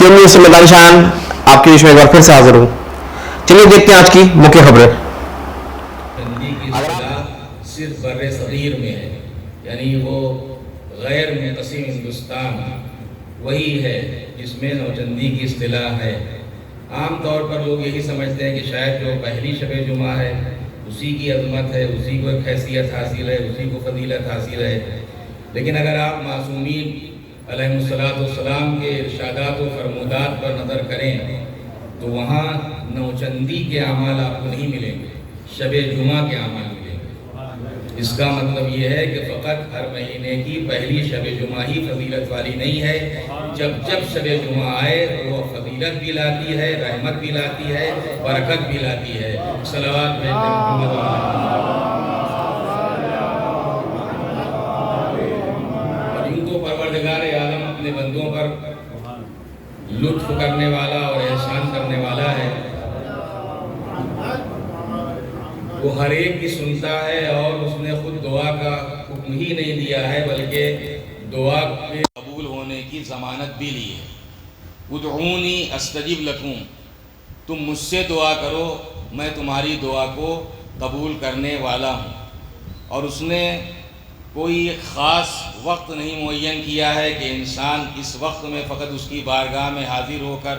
کے لیے ذمہ داری شان آپ کے بیچ میں ایک بار پھر سے حاضر ہوں. چلیے دیکھتے ہیں آج کی مکہ خبریں. چندی کی اصطلاح صرف بر صغیر میں ہے، یعنی وہ غیر منقسم ہندوستان وہی ہے جس میں نوچندی کی اصطلاح ہے. عام طور پر لوگ یہی سمجھتے ہیں کہ شاید جو پہلی شب جمعہ ہے اسی کی عظمت ہے، اسی کو ایک حیثیت حاصل ہے، اسی کو فضیلت حاصل ہے. لیکن اگر آپ معصومین علیہ السلام کے ارشادات و فرمودات پر نظر کریں تو وہاں نوچندی کے اعمال آپ کو نہیں ملیں گے، شب جمعہ کے اعمال ملیں گے. اس کا مطلب یہ ہے کہ فقط ہر مہینے کی پہلی شب جمعہ ہی فضیلت والی نہیں ہے. جب شب جمعہ آئے تو وہ فضیلت بھی لاتی ہے، رحمت بھی لاتی ہے، برکت بھی لاتی ہے. صلوات بھیجتے محمد اور ان کو پروردگار عالم اپنے بندوں پر لطف کرنے والا اور احسان کرنے والا ہے. وہ ہر ایک کی سنتا ہے اور اس نے خود دعا کا حکم ہی نہیں دیا ہے بلکہ دعا کے قبول ہونے کی ضمانت بھی لی ہے. ادعونی استجب لکم، تم مجھ سے دعا کرو میں تمہاری دعا کو قبول کرنے والا ہوں. اور اس نے کوئی خاص وقت نہیں معین کیا ہے کہ انسان اس وقت میں فقط اس کی بارگاہ میں حاضر ہو کر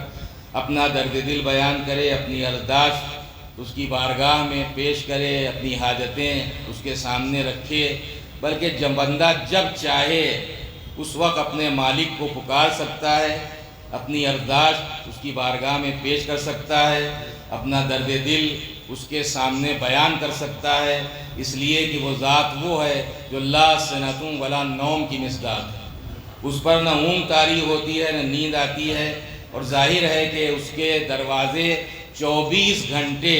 اپنا درد دل بیان کرے، اپنی ارداش اس کی بارگاہ میں پیش کرے، اپنی حاجتیں اس کے سامنے رکھے، بلکہ جب بندہ جب چاہے اس وقت اپنے مالک کو پکار سکتا ہے، اپنی ارداش اس کی بارگاہ میں پیش کر سکتا ہے، اپنا درد دل اس کے سامنے بیان کر سکتا ہے. اس لیے کہ وہ ذات وہ ہے جو لا سنتم ولا نوم کی مصداق ہے. اس پر نہ اونگ طاری ہوتی ہے نہ نیند آتی ہے، اور ظاہر ہے کہ اس کے دروازے 24 گھنٹے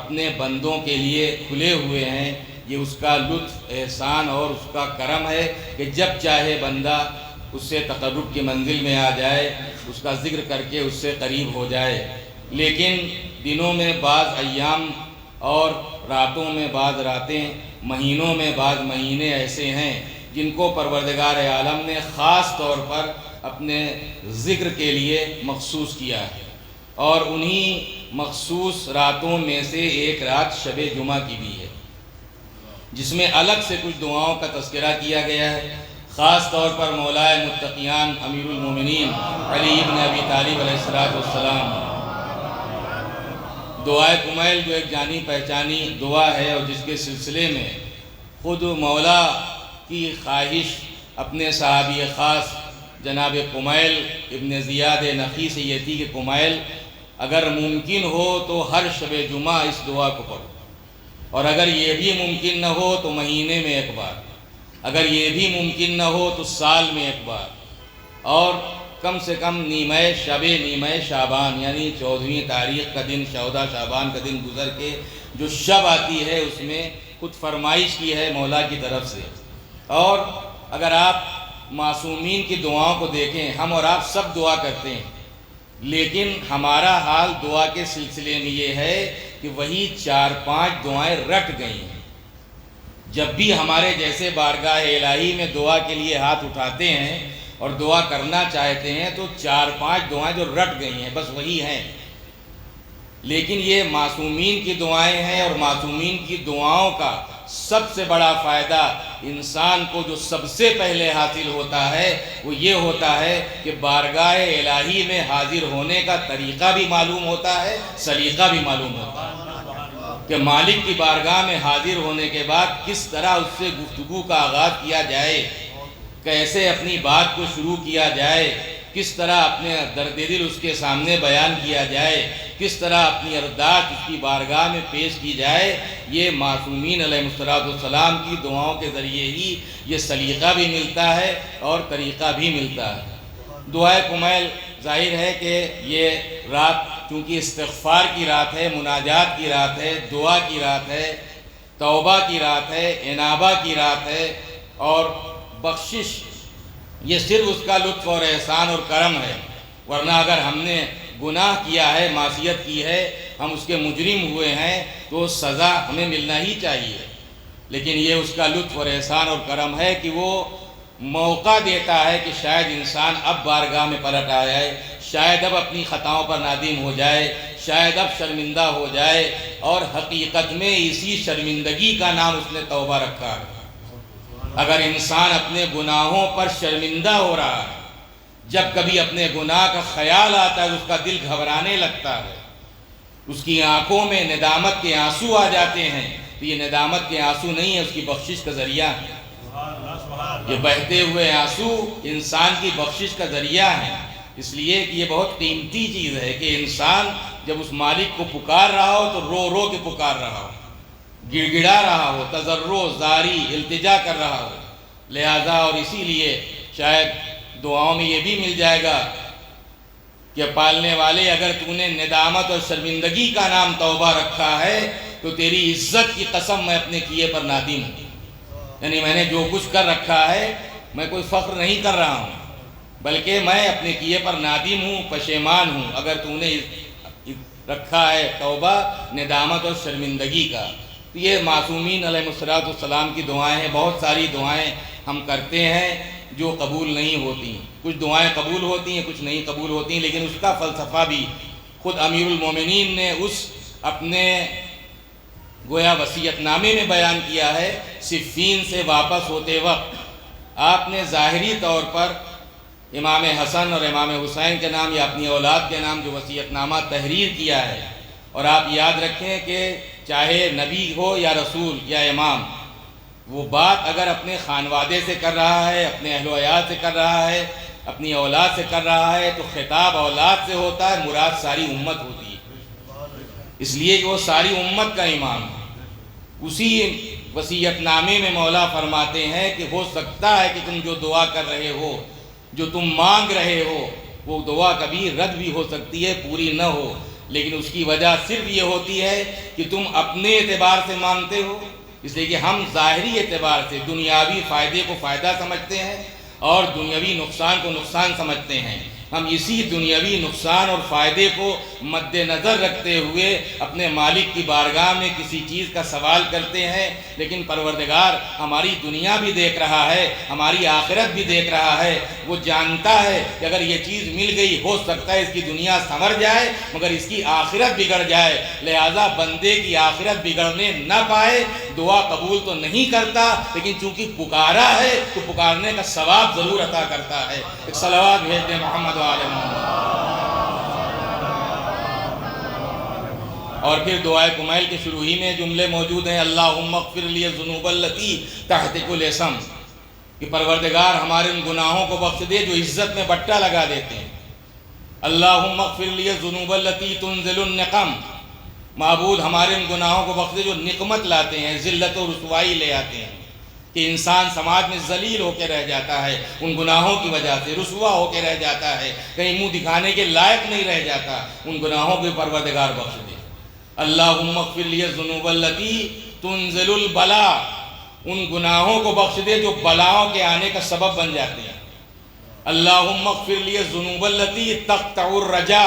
اپنے بندوں کے لیے کھلے ہوئے ہیں. یہ اس کا لطف احسان اور اس کا کرم ہے کہ جب چاہے بندہ اس سے تقرب کی منزل میں آ جائے، اس کا ذکر کر کے اس سے قریب ہو جائے. لیکن دنوں میں بعض ایام اور راتوں میں بعض راتیں، مہینوں میں بعض مہینے ایسے ہیں جن کو پروردگار عالم نے خاص طور پر اپنے ذکر کے لیے مخصوص کیا ہے. اور انہی مخصوص راتوں میں سے ایک رات شب جمعہ کی بھی ہے جس میں الگ سے کچھ دعاؤں کا تذکرہ کیا گیا ہے. خاص طور پر مولائے متقیان امیر المومنین علی ابن ابی طالب علیہ السلام دعائے کمیل جو ایک جانی پہچانی دعا ہے اور جس کے سلسلے میں خود مولا کی خواہش اپنے صحابی خاص جناب کمیل ابن زیاد نخی سے یہ تھی کہ کمیل اگر ممکن ہو تو ہر شب جمعہ اس دعا کو پڑھو، اور اگر یہ بھی ممکن نہ ہو تو مہینے میں ایک بار، اگر یہ بھی ممکن نہ ہو تو سال میں ایک بار، اور کم سے کم نیمہ شعبان یعنی 14ویں تاریخ کا دن 14 شعبان کا دن گزر کے جو شب آتی ہے اس میں خود فرمائش کی ہے مولا کی طرف سے. اور اگر آپ معصومین کی دعاؤں کو دیکھیں، ہم اور آپ سب دعا کرتے ہیں، لیکن ہمارا حال دعا کے سلسلے میں یہ ہے کہ وہی 4-5 دعائیں رٹ گئی ہیں. جب بھی ہمارے جیسے بارگاہ الہی میں دعا کے لیے ہاتھ اٹھاتے ہیں اور دعا کرنا چاہتے ہیں تو 4-5 دعائیں جو رٹ گئی ہیں بس وہی ہیں. لیکن یہ معصومین کی دعائیں ہیں، اور معصومین کی دعاؤں کا سب سے بڑا فائدہ انسان کو جو سب سے پہلے حاصل ہوتا ہے وہ یہ ہوتا ہے کہ بارگاہ الہی میں حاضر ہونے کا طریقہ بھی معلوم ہوتا ہے، سلیقہ بھی معلوم ہوتا ہے کہ مالک کی بارگاہ میں حاضر ہونے کے بعد کس طرح اس سے گفتگو کا آغاز کیا جائے، کیسے اپنی بات کو شروع کیا جائے، کس طرح اپنے درد دل اس کے سامنے بیان کیا جائے، کس طرح اپنی ارداش اس کی بارگاہ میں پیش کی جائے. یہ معصومین علیہ السلام کی دعاؤں کے ذریعے ہی یہ سلیقہ بھی ملتا ہے اور طریقہ بھی ملتا ہے. دعائے کمیل ظاہر ہے کہ یہ رات چونکہ استغفار کی رات ہے، مناجات کی رات ہے، دعا کی رات ہے، توبہ کی رات ہے، انابہ کی رات ہے، اور بخشش یہ صرف اس کا لطف اور احسان اور کرم ہے. ورنہ اگر ہم نے گناہ کیا ہے، معصیت کی ہے، ہم اس کے مجرم ہوئے ہیں تو سزا ہمیں ملنا ہی چاہیے. لیکن یہ اس کا لطف اور احسان اور کرم ہے کہ وہ موقع دیتا ہے کہ شاید انسان اب بارگاہ میں پلٹ آیا ہے، شاید اب اپنی خطاؤں پر نادم ہو جائے، شاید اب شرمندہ ہو جائے، اور حقیقت میں اسی شرمندگی کا نام اس نے توبہ رکھا ہے۔ اگر انسان اپنے گناہوں پر شرمندہ ہو رہا ہے، جب کبھی اپنے گناہ کا خیال آتا ہے اس کا دل گھبرانے لگتا ہے، اس کی آنکھوں میں ندامت کے آنسو آ جاتے ہیں، تو یہ ندامت کے آنسو نہیں ہے، اس کی بخشش کا ذریعہ ہے۔ یہ بہتے ہوئے آنسو انسان کی بخشش کا ذریعہ ہے، اس لیے کہ یہ بہت قیمتی چیز ہے کہ انسان جب اس مالک کو پکار رہا ہو تو رو رو کے پکار رہا ہو، گڑ گڑا رہا ہو، تضرع زاری التجا کر رہا ہو۔ لہذا اور اسی لیے شاید دعاؤں میں یہ بھی مل جائے گا کہ پالنے والے، اگر تو نے ندامت اور شرمندگی کا نام توبہ رکھا ہے تو تیری عزت کی قسم میں اپنے کیے پر نادم ہوں۔ یعنی میں نے جو کچھ کر رکھا ہے میں کوئی فخر نہیں کر رہا ہوں، بلکہ میں اپنے کیے پر نادم ہوں، پشیمان ہوں۔ اگر تو نے رکھا ہے توبہ ندامت اور شرمندگی کا، تو یہ معصومین علیہ السلام کی دعائیں ہیں۔ بہت ساری دعائیں ہم کرتے ہیں جو قبول نہیں ہوتی، کچھ دعائیں قبول ہوتی ہیں، کچھ نہیں قبول ہوتی ہیں، لیکن اس کا فلسفہ بھی خود امیر المومنین نے اس اپنے گویا وصیت نامے میں بیان کیا ہے۔ صفین سے واپس ہوتے وقت آپ نے ظاہری طور پر امام حسن اور امام حسین کے نام یا اپنی اولاد کے نام جو وصیت نامہ تحریر کیا ہے، اور آپ یاد رکھیں کہ چاہے نبی ہو یا رسول یا امام، وہ بات اگر اپنے خانوادے سے کر رہا ہے، اپنے اہل و عیال سے کر رہا ہے، اپنی اولاد سے کر رہا ہے، تو خطاب اولاد سے ہوتا ہے، مراد ساری امت ہوتی ہے، اس لیے کہ وہ ساری امت کا امام ہے۔ اسی وصیت نامے میں مولا فرماتے ہیں کہ ہو سکتا ہے کہ تم جو دعا کر رہے ہو، جو تم مانگ رہے ہو، وہ دعا کبھی رد بھی ہو سکتی ہے، پوری نہ ہو، لیکن اس کی وجہ صرف یہ ہوتی ہے کہ تم اپنے اعتبار سے مانگتے ہو، اس لیے کہ ہم ظاہری اعتبار سے دنیاوی فائدے کو فائدہ سمجھتے ہیں اور دنیاوی نقصان کو نقصان سمجھتے ہیں۔ ہم اسی دنیاوی نقصان اور فائدے کو مد نظر رکھتے ہوئے اپنے مالک کی بارگاہ میں کسی چیز کا سوال کرتے ہیں، لیکن پروردگار ہماری دنیا بھی دیکھ رہا ہے، ہماری آخرت بھی دیکھ رہا ہے۔ وہ جانتا ہے کہ اگر یہ چیز مل گئی ہو سکتا ہے اس کی دنیا سنور جائے مگر اس کی آخرت بگڑ جائے، لہذا بندے کی آخرت بگڑنے نہ پائے دعا قبول تو نہیں کرتا، لیکن چونکہ پکارا ہے تو پکارنے کا ثواب ضرور عطا کرتا ہے۔ ایک صلوات بھیج دیں محمد و آل محمد۔ اور پھر دعائے کمیل کے شروع ہی میں جملے موجود ہیں، اللہم اغفر لی الذنوب التی تحت کل اسم، کہ پروردگار ہمارے ان گناہوں کو بخش دے جو عزت میں بٹا لگا دیتے ہیں۔ اللہم اغفر لی الذنوب التی تنزل النقم، معبود ہمارے ان گناہوں کو بخش دے جو نقمت لاتے ہیں، ذلت و رسوائی لے آتے ہیں، کہ انسان سماج میں ذلیل ہو کے رہ جاتا ہے ان گناہوں کی وجہ سے، رسوا ہو کے رہ جاتا ہے، کہیں منہ دکھانے کے لائق نہیں رہ جاتا، ان گناہوں کو پروردگار بخش دے۔ اللہم اغفر لی الذنوب التی تنزل البلا، ان گناہوں کو بخش دے جو بلاؤں کے آنے کا سبب بن جاتے ہیں۔ اللہم اغفر لی الذنوب التی تقطع الرجا،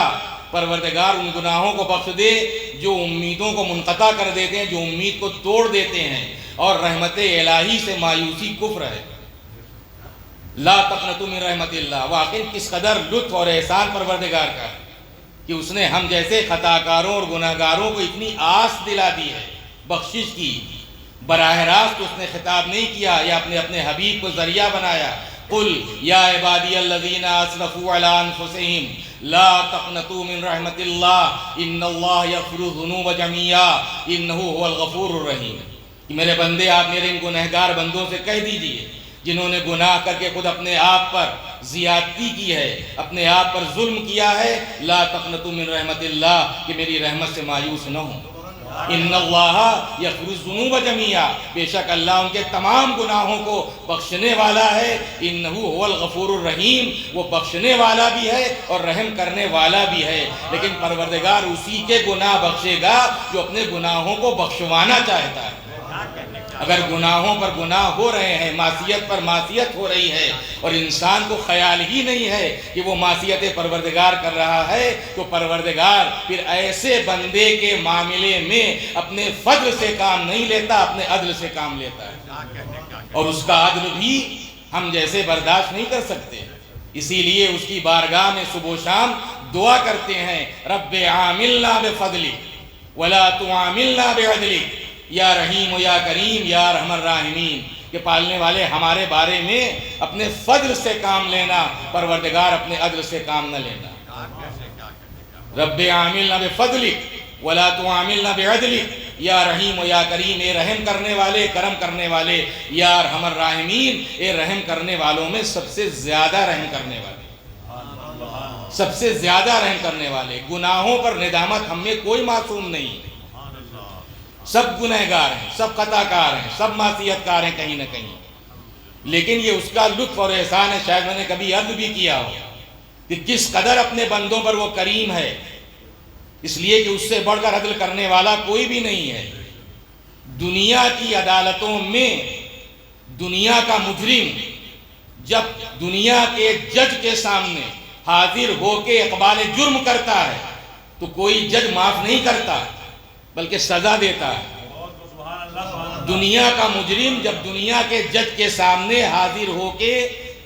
پروردگار ان گناہوں کو بخش دے جو امیدوں کو منقطع کر دیتے ہیں، جو امید کو توڑ دیتے ہیں، اور رحمت الہی سے مایوسی کفر ہے۔ لا تقنطوا من رحمت اللہ، واقعی کس قدر لطف اور احسان پروردگار کا ہے کہ اس نے ہم جیسے خطاکاروں اور گناہگاروں کو اتنی آس دلا دی ہے بخشش کی۔ براہ راست اس نے خطاب نہیں کیا یا اپنے حبیب کو ذریعہ بنایا، قل یا عبادی الذین اسرفوا علی انفسہم لا تقنطوا من رحمت اللہ ان اللہ یغفر الذنوب جميعا انہ هو الغفور الرحیم، کہ میرے بندے آپ میرے ان گنہگار بندوں سے کہہ دیجئے جنہوں نے گناہ کر کے خود اپنے آپ پر زیادتی کی ہے، اپنے آپ پر ظلم کیا ہے، لا تقنطوا من رحمت اللہ، کہ میری رحمت سے مایوس نہ ہوں۔ ان اللہ یغفر الذنوب جميعا، بے شک اللہ ان کے تمام گناہوں کو بخشنے والا ہے، انہ هو الغفور الرحیم، وہ بخشنے والا بھی ہے اور رحم کرنے والا بھی ہے، لیکن پروردگار اسی کے گناہ بخشے گا جو اپنے گناہوں کو بخشوانا چاہتا ہے۔ اگر گناہوں پر گناہ ہو رہے ہیں، معصیت پر معصیت ہو رہی ہے، اور انسان کو خیال ہی نہیں ہے کہ وہ معصیت پروردگار کر رہا ہے، تو پروردگار پھر ایسے بندے کے معاملے میں اپنے فضل سے کام نہیں لیتا، اپنے عدل سے کام لیتا ہے، اور اس کا عدل بھی ہم جیسے برداشت نہیں کر سکتے، اسی لیے اس کی بارگاہ میں صبح و شام دعا کرتے ہیں، رب عاملنا بفضلک ولا تعاملنا بعدلک، یا رحیم و یا کریم یا ارحم الراحمین، کہ پالنے والے ہمارے بارے میں اپنے فضل سے کام لینا، پروردگار اپنے عدل سے کام نہ لینا۔ رب عاملنا بفضلک ولا تعاملنا بعدلک یا رحیم و یا کریم، اے رحم کرنے والے، کرم کرنے والے، یا ارحم الراحمین، اے رحم کرنے والوں میں سب سے زیادہ رحم کرنے والے، سب سے زیادہ رحم کرنے والے۔ گناہوں پر ندامت ہم میں کوئی معصوم نہیں، سب گنہگار ہیں، سب خطا کار ہیں، سب معصیت کار ہیں کہیں نہ کہیں، لیکن یہ اس کا لطف اور احسان ہے۔ شاید میں نے کبھی عرض بھی کیا ہو کہ کس قدر اپنے بندوں پر وہ کریم ہے، اس لیے کہ اس سے بڑھ کر عدل کرنے والا کوئی بھی نہیں ہے۔ دنیا کی عدالتوں میں دنیا کا مجرم جب دنیا کے جج کے سامنے حاضر ہو کے اقبال جرم کرتا ہے تو کوئی جج معاف نہیں کرتا بلکہ سزا دیتا ہے۔ دنیا کا مجرم جب دنیا کے جج کے سامنے حاضر ہو کے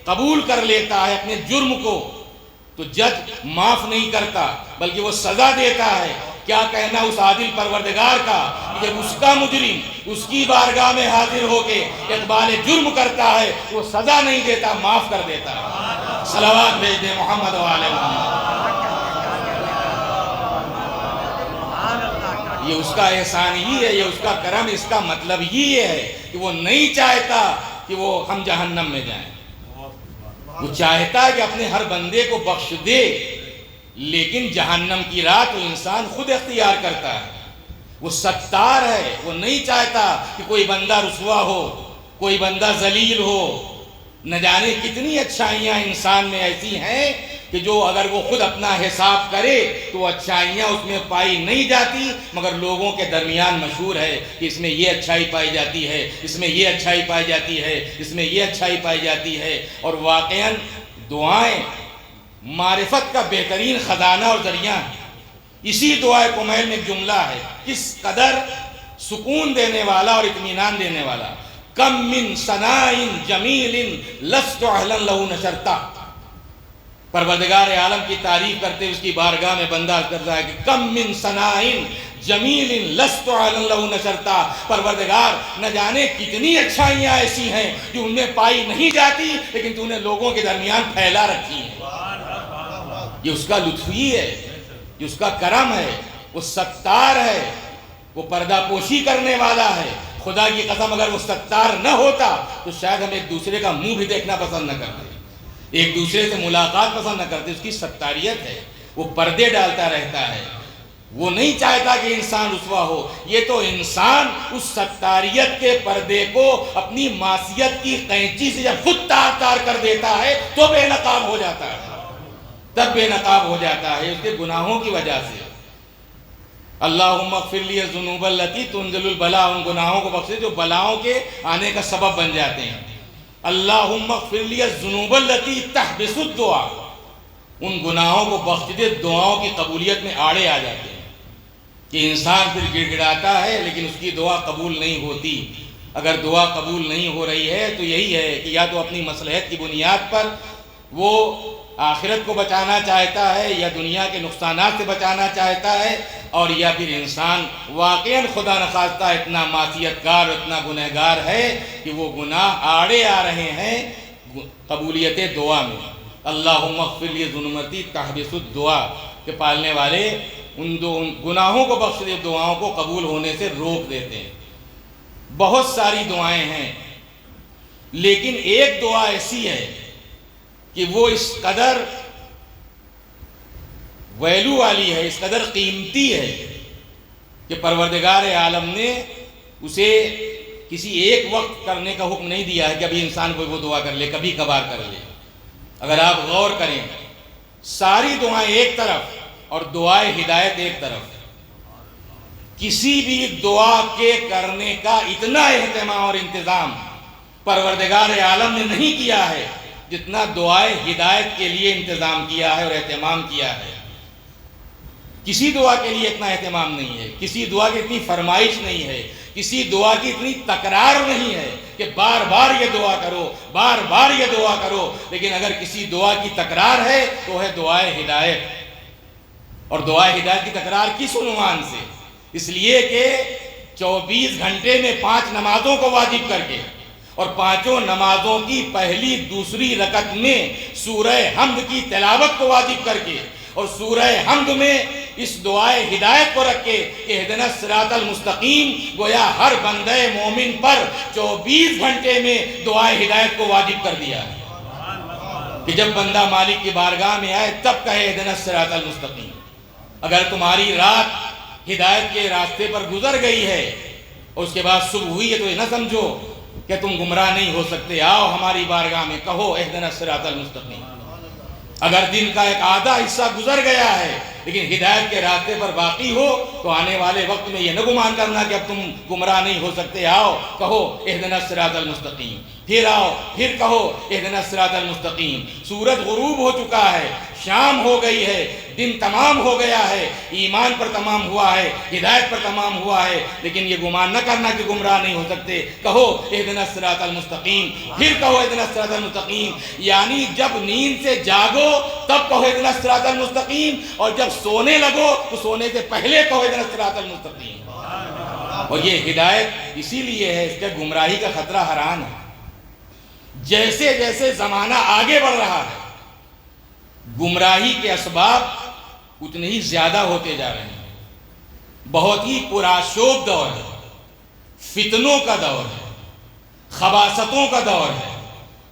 قبول کر لیتا ہے اپنے جرم کو تو جج معاف نہیں کرتا بلکہ وہ سزا دیتا ہے۔ کیا کہنا اس عادل پروردگار کا، جب اس کا مجرم اس کی بارگاہ میں حاضر ہو کے اقبال جرم کرتا ہے وہ سزا نہیں دیتا، معاف کر دیتا ہے۔ صلوات بھیج دیں محمد و آل محمد۔ یہ اس کا احسان ہی ہے، یہ اس کا کرم، اس کا مطلب ہی ہے کہ وہ نہیں چاہتا کہ وہ ہم جہنم میں جائیں، وہ چاہتا ہے کہ اپنے ہر بندے کو بخش دے، لیکن جہنم کی راہ تو انسان خود اختیار کرتا ہے۔ وہ ستار ہے، وہ نہیں چاہتا کہ کوئی بندہ رسوا ہو، کوئی بندہ ذلیل ہو۔ نہ جانے کتنی اچھائیاں انسان میں ایسی ہیں کہ جو اگر وہ خود اپنا حساب کرے تو اچھائیاں اس میں پائی نہیں جاتی، مگر لوگوں کے درمیان مشہور ہے کہ اس میں یہ اچھائی پائی جاتی ہے، اس میں یہ اچھائی پائی جاتی ہے، اس میں یہ اچھائی پائی جاتی ہے۔ اور واقعاً دعائیں معرفت کا بہترین خزانہ اور ذریعہ ہیں۔ اسی دعائے کمیل میں ایک جملہ ہے، کس قدر سکون دینے والا اور اطمینان دینے والا، کم من ثناء جمیل لست اہلا لہ نشرتا۔ پروردگار عالم کی تعریف کرتے اس کی بارگاہ میں بندہ کرتا ہے کہ کم من ثناء جمیل لست اہلا لہ نشرتا، پروردگار نہ جانے کتنی اچھائیاں ایسی ہیں جو ان میں پائی نہیں جاتی لیکن تو نے لوگوں کے درمیان پھیلا رکھی ہیں۔ یہ اس کا لطف ہی ہے، یہ اس کا کرم ہے، وہ ستار ہے، وہ پردہ پوشی کرنے والا ہے۔ خدا کی قسم اگر وہ ستار نہ ہوتا تو شاید ہم ایک دوسرے کا منہ بھی دیکھنا پسند نہ کرتے، ایک دوسرے سے ملاقات پسند نہ کرتے۔ اس کی ستاریت ہے، وہ پردے ڈالتا رہتا ہے، وہ نہیں چاہتا کہ انسان رسوا ہو۔ یہ تو انسان اس ستاریت کے پردے کو اپنی معصیت کی قینچی سے جب خود تار تار کر دیتا ہے تو بے نقاب ہو جاتا ہے، تب بے نقاب ہو جاتا ہے اس کے گناہوں کی وجہ سے۔ اللہم اغفر لی الذنوب التی تنزل البلاء، ان گناہوں کو بخش دے جو بلاؤں کے آنے کا سبب بن جاتے ہیں۔ اللہم اغفر لی الذنوب التی تحبس الدعاء، ان گناہوں کو بخش دے دعاؤں کی قبولیت میں آڑے آ جاتے ہیں کہ انسان پھر گڑ گڑاتا ہے لیکن اس کی دعا قبول نہیں ہوتی۔ اگر دعا قبول نہیں ہو رہی ہے تو یہی ہے کہ یا تو اپنی مصلحت کی بنیاد پر وہ آخرت کو بچانا چاہتا ہے یا دنیا کے نقصانات سے بچانا چاہتا ہے، اور یا پھر انسان واقعاً خدا نخواستہ اتنا معصیت کار، اتنا گنہگار ہے کہ وہ گناہ آڑے آ رہے ہیں قبولیت دعا میں۔ اللہم اغفر لی ذنوبی تحبس الدعاء، کہ پالنے والے ان گناہوں کو بخش دے، دعاؤں کو قبول ہونے سے روک دیتے ہیں۔ بہت ساری دعائیں ہیں لیکن ایک دعا ایسی ہے کہ وہ اس قدر ویلو والی ہے، اس قدر قیمتی ہے کہ پروردگار عالم نے اسے کسی ایک وقت کرنے کا حکم نہیں دیا ہے کہ ابھی انسان کوئی وہ دعا کر لے، کبھی کبھار کر لے۔ اگر آپ غور کریں ساری دعائیں ایک طرف اور دعائے ہدایت ایک طرف، کسی بھی دعا کے کرنے کا اتنا اہتمام اور انتظام پروردگار عالم نے نہیں کیا ہے جتنا دعائے ہدایت کے لیے انتظام کیا ہے اور اہتمام کیا ہے۔ کسی دعا کے لیے اتنا اہتمام نہیں ہے، کسی دعا کی اتنی فرمائش نہیں ہے، کسی دعا کی اتنی تکرار نہیں ہے کہ بار بار یہ دعا کرو، بار بار یہ دعا کرو. لیکن اگر کسی دعا کی تکرار ہے تو ہے دعائے ہدایت. اور دعائے ہدایت کی تکرار کس عنوان سے؟ اس لیے کہ 24 گھنٹے میں 5 نمازوں کو واجب کر کے اور 5 نمازوں کی پہلی دوسری رکعت میں سورہ حمد کی تلاوت کو واجب کر کے اور سورہ حمد میں اس دعائے ہدایت کو رکھ کے اہدنا الصراط المستقیم گویا ہر بندہ مومن پر 24 گھنٹے میں دعائے ہدایت کو واجب کر دیا ہے کہ جب بندہ مالک کی بارگاہ میں آئے تب کہے اہدنا الصراط المستقیم. اگر تمہاری رات ہدایت کے راستے پر گزر گئی ہے اور اس کے بعد صبح ہوئی ہے تو یہ نہ سمجھو کہ تم گمراہ نہیں ہو سکتے. آؤ ہماری بارگاہ میں کہو اہدنا الصراط المستقیم. اگر دن کا ایک آدھا حصہ گزر گیا ہے لیکن ہدایت کے راستے پر باقی ہو تو آنے والے وقت میں یہ نہ گمان کرنا کہ اب تم گمراہ نہیں ہو سکتے. آؤ کہو اہدنا الصراط المستقیم. پھر آؤ پھر کہو اہدنا الصراط المستقیم. سورج غروب ہو چکا ہے، شام ہو گئی ہے، دن تمام ہو گیا ہے، ایمان پر تمام ہوا ہے، ہدایت پر تمام ہوا ہے، لیکن یہ گمان نہ کرنا کہ گمراہ نہیں ہو سکتے. کہو اہدنا الصراط المستقیم. پھر کہو اہدنا الصراط المستقیم. یعنی جب نیند سے جاگو تب کہو اہدنا الصراط المستقیم، اور جب سونے لگو تو سونے سے پہلے کہو اہدنا الصراط المستقیم. اور یہ ہدایت اسی لیے ہے، اس کے گمراہی کا خطرہ حرام ہے. جیسے جیسے زمانہ آگے بڑھ رہا ہے گمراہی کے اسباب اتنے ہی زیادہ ہوتے جا رہے ہیں. بہت ہی پرآشوب دور ہے، فتنوں کا دور ہے، خباثتوں کا دور ہے،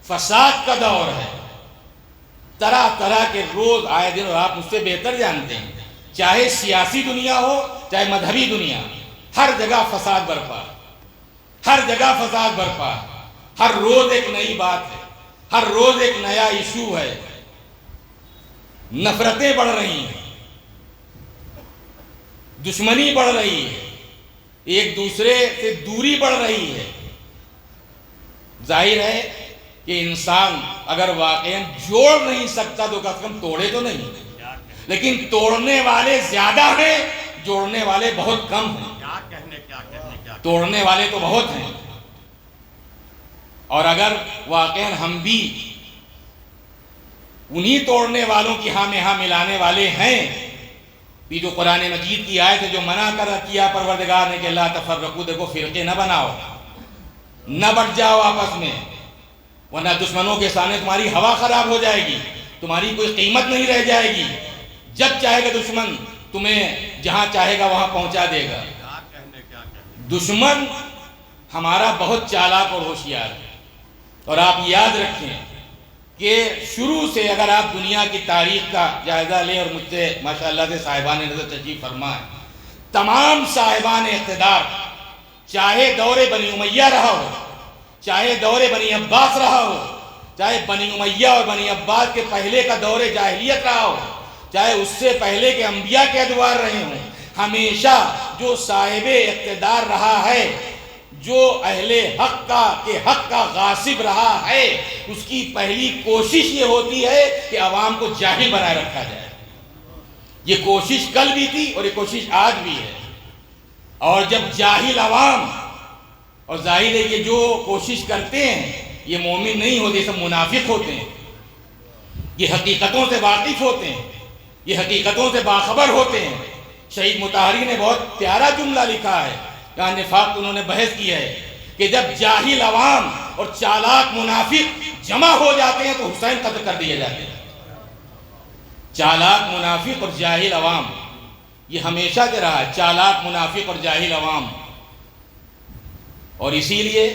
فساد کا دور ہے. طرح طرح کے روز آئے دن، اور آپ مجھ سے بہتر جانتے ہیں، چاہے سیاسی دنیا ہو چاہے مذہبی دنیا، ہر جگہ فساد برپا، ہر جگہ فساد برپا. ہر روز ایک نئی بات ہے، ہر روز ایک نیا ایشو ہے. نفرتیں بڑھ رہی ہیں، دشمنی بڑھ رہی ہے، ایک دوسرے سے دوری بڑھ رہی ہے. ظاہر ہے کہ انسان اگر واقعاً جوڑ نہیں سکتا تو کم سے کم توڑے تو نہیں. لیکن توڑنے والے زیادہ ہیں، جوڑنے والے بہت کم ہیں. توڑنے والے تو بہت ہیں. اور اگر واقعاً ہم بھی انہی توڑنے والوں کی ہاں میں ہاں ملانے والے ہیں، یہ جو قرآن مجید کی آیت ہے جو منع کیا پروردگار نے کہ لا تفرقوا، دیکھو فرقے نہ بناؤ، نہ بٹ جاؤ آپس میں، ورنہ دشمنوں کے سامنے تمہاری ہوا خراب ہو جائے گی، تمہاری کوئی قیمت نہیں رہ جائے گی. جب چاہے گا دشمن تمہیں جہاں چاہے گا وہاں پہنچا دے گا. دشمن ہمارا بہت چالاک اور ہوشیار ہے. اور آپ یاد رکھیں کہ شروع سے اگر آپ دنیا کی تاریخ کا جائزہ لیں، اور مجھ سے ماشاءاللہ سے صاحبان نظر تشریف فرما ہے، تمام صاحبان اقتدار، چاہے دور بنی امیہ رہا ہو، چاہے دور بنی عباس رہا ہو، چاہے بنی امیہ اور بنی عباس کے پہلے کا دور جاہلیت رہا ہو، چاہے اس سے پہلے کے انبیاء کے ادوار رہے ہوں، ہمیشہ جو صاحب اقتدار رہا ہے، جو اہل حق کا غاصب رہا ہے، اس کی پہلی کوشش یہ ہوتی ہے کہ عوام کو جاہل بنائے رکھا جائے. یہ کوشش کل بھی تھی اور یہ کوشش آج بھی ہے. اور جب جاہل عوام، اور ظاہر ہے کہ جو کوشش کرتے ہیں یہ مومن نہیں ہوتے، یہ سب منافق ہوتے ہیں، یہ حقیقتوں سے واقف ہوتے ہیں، یہ حقیقتوں سے باخبر ہوتے ہیں. شہید مطہری نے بہت پیارا جملہ لکھا ہے، کہاں نفاق انہوں نے بحث کی ہے کہ جب جاہل عوام اور چالاک منافق جمع ہو جاتے ہیں تو حسین قتل کر دیے جاتے ہیں. چالاک منافق اور جاہل عوام یہ ہمیشہ سے رہا ہے، چالاک منافق اور جاہل عوام. اور اسی لیے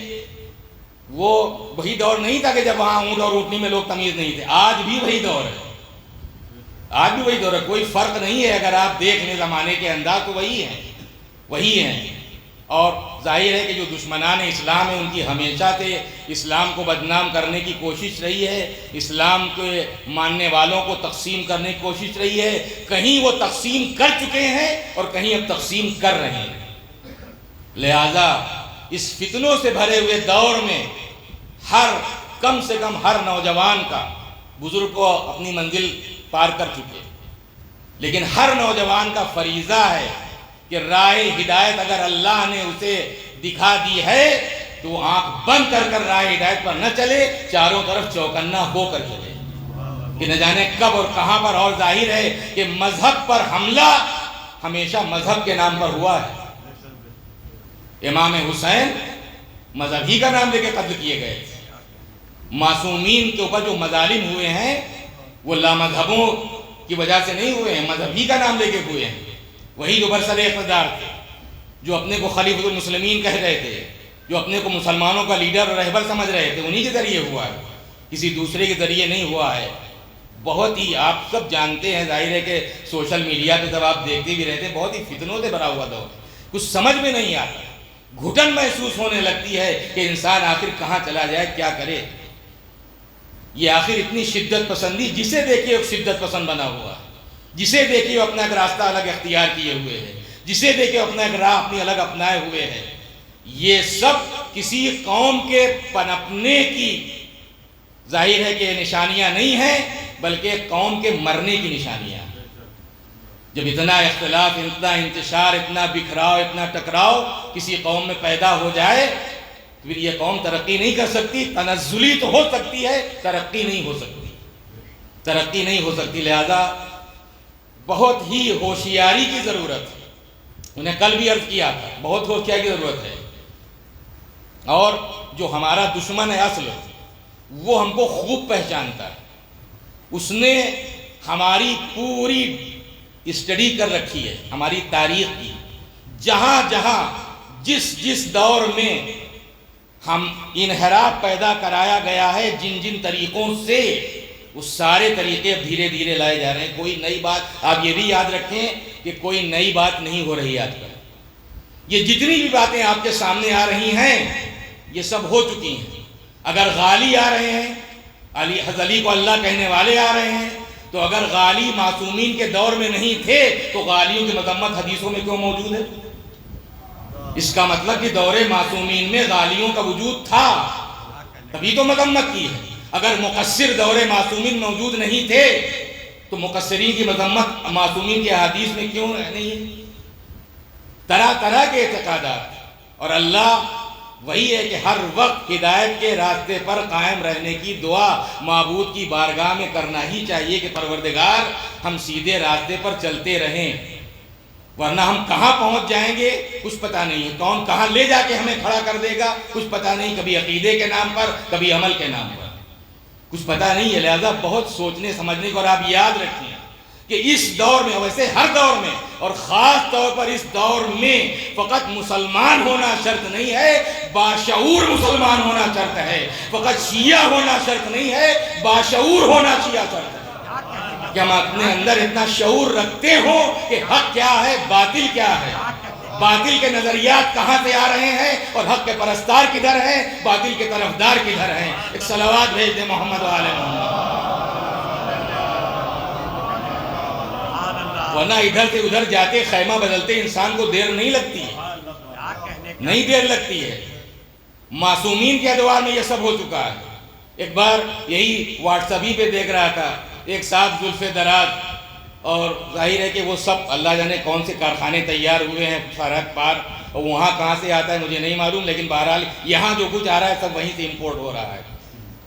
وہ وہی دور نہیں تھا کہ جب وہاں اونٹ اور اونٹنی میں لوگ تمیز نہیں تھے. آج بھی وہی دور ہے، آج بھی وہی دور ہے، کوئی فرق نہیں ہے. اگر آپ دیکھ لیں زمانے کے انداز تو وہی ہیں. اور ظاہر ہے کہ جو دشمنان اسلام ہیں ان کی ہمیشہ سے اسلام کو بدنام کرنے کی کوشش رہی ہے، اسلام کے ماننے والوں کو تقسیم کرنے کی کوشش رہی ہے. کہیں وہ تقسیم کر چکے ہیں اور کہیں اب تقسیم کر رہے ہیں. لہذا اس فتنوں سے بھرے ہوئے دور میں کم سے کم ہر نوجوان کا، بزرگ کو اپنی منزل پار کر چکے، لیکن ہر نوجوان کا فریضہ ہے کہ راہ ہدایت اگر اللہ نے اسے دکھا دی ہے تو آنکھ بند کر کر راہ ہدایت پر نہ چلے، چاروں طرف چوکنا ہو کر چلے، کہ نہ جانے کب اور کہاں پر. اور ظاہر ہے کہ مذہب پر حملہ ہمیشہ مذہب کے نام پر ہوا ہے. امام حسین مذہب ہی کا نام لے کے قتل کیے گئے. معصومین کے اوپر جو مظالم ہوئے ہیں وہ لامذہبوں کی وجہ سے نہیں ہوئے ہیں، مذہب ہی کا نام لے کے ہوئے ہیں. وہی جو برسر اقتدار تھے، جو اپنے کو خلیفۃ المسلمین کہہ رہے تھے، جو اپنے کو مسلمانوں کا لیڈر اور رہبر سمجھ رہے تھے، انہی کے ذریعے ہوا ہے، کسی دوسرے کے ذریعے نہیں ہوا ہے. بہت ہی آپ سب جانتے ہیں، ظاہر ہے کہ سوشل میڈیا پہ جب آپ دیکھتے بھی رہتے ہیں، بہت ہی فتنوں سے بھرا ہوا دور، کچھ سمجھ میں نہیں آتا، گھٹن محسوس ہونے لگتی ہے کہ انسان آخر کہاں چلا جائے، کیا کرے. یہ آخر اتنی شدت پسندی، جسے دیکھیے ایک شدت پسند بنا ہوا ہے، جسے دیکھیے اپنا ایک راستہ الگ اختیار کیے ہوئے ہے، جسے دیکھیے اپنا ایک راہ اپنی الگ اپنائے ہوئے ہے. یہ سب کسی قوم کے پنپنے کی ظاہر ہے کہ نشانیاں نہیں ہیں، بلکہ قوم کے مرنے کی نشانیاں. جب اتنا اختلاف، اتنا انتشار، اتنا بکھراؤ، اتنا ٹکراؤ کسی قوم میں پیدا ہو جائے، پھر یہ قوم ترقی نہیں کر سکتی. تنزلی تو ہو سکتی ہے، ترقی نہیں ہو سکتی، ترقی نہیں ہو سکتی. لہذا بہت ہی ہوشیاری کی ضرورت ہے. انہیں کل بھی عرض کیا تھا، بہت ہوشیاری کی ضرورت ہے. اور جو ہمارا دشمن ہے اصل، وہ ہم کو خوب پہچانتا ہے. اس نے ہماری پوری اسٹڈی کر رکھی ہے، ہماری تاریخ کی. جہاں جہاں جس جس دور میں ہم انحراف پیدا کرایا گیا ہے، جن جن طریقوں سے، اس سارے طریقے اب دھیرے دھیرے لائے جا رہے ہیں. کوئی نئی بات، آپ یہ بھی یاد رکھیں کہ کوئی نئی بات نہیں ہو رہی آج کل. یہ جتنی بھی باتیں آپ کے سامنے آ رہی ہیں، یہ سب ہو چکی ہیں. اگر غالی آ رہے ہیں، حضرت علی کو اللہ کہنے والے آ رہے ہیں، تو اگر غالی معصومین کے دور میں نہیں تھے تو غالیوں کی مذمت حدیثوں میں کیوں موجود ہے؟ اس کا مطلب کہ دور معصومین میں غالیوں کا وجود تھا، تبھی تو مذمت کی ہے. اگر مقصر دور معصومین موجود نہیں تھے تو مقصرین کی مذمت معصومین کی احادیث میں کیوں نہیں ہے؟ طرح طرح کے اعتقادات. اور اللہ وہی ہے کہ ہر وقت ہدایت کے راستے پر قائم رہنے کی دعا معبود کی بارگاہ میں کرنا ہی چاہیے کہ پروردگار ہم سیدھے راستے پر چلتے رہیں، ورنہ ہم کہاں پہنچ جائیں گے کچھ پتہ نہیں ہے. کون کہاں لے جا کے ہمیں کھڑا کر دے گا کچھ پتہ نہیں، کبھی عقیدے کے نام پر، کبھی عمل کے نام پر، کچھ پتہ نہیں ہے. لہذا بہت سوچنے سمجھنے کو. اور آپ یاد رکھیں کہ اس دور میں، ویسے ہر دور میں، اور خاص طور پر اس دور میں، فقط مسلمان ہونا شرط نہیں ہے، باشعور مسلمان ہونا شرط ہے. فقط شیعہ ہونا شرط نہیں ہے، باشعور ہونا شیعہ شرط ہے. کہ ہم اپنے اندر اتنا شعور رکھتے ہوں کہ حق کیا ہے، باطل کیا ہے، باطل کے نظریات کہاں سے آ رہے ہیں اور حق کے پرستار کدھر ہیں، باطل کے طرفدار کدھر ہیں. ایک صلوات بھیج دیں محمد و آل محمد. ورنہ ادھر سے ادھر جاتے، خیمہ بدلتے انسان کو دیر نہیں لگتی ہے، نہیں دیر لگتی ہے. معصومین کے ادوار میں یہ سب ہو چکا ہے. ایک بار یہی واٹس ایپ پہ دیکھ رہا تھا، ایک صاحب زلف دراز، اور ظاہر ہے کہ وہ سب اللہ جانے کون سے کارخانے تیار ہوئے ہیں سرحد پار، اور وہاں کہاں سے آتا ہے مجھے نہیں معلوم، لیکن بہرحال یہاں جو کچھ آ رہا ہے سب وہیں سے امپورٹ ہو رہا ہے،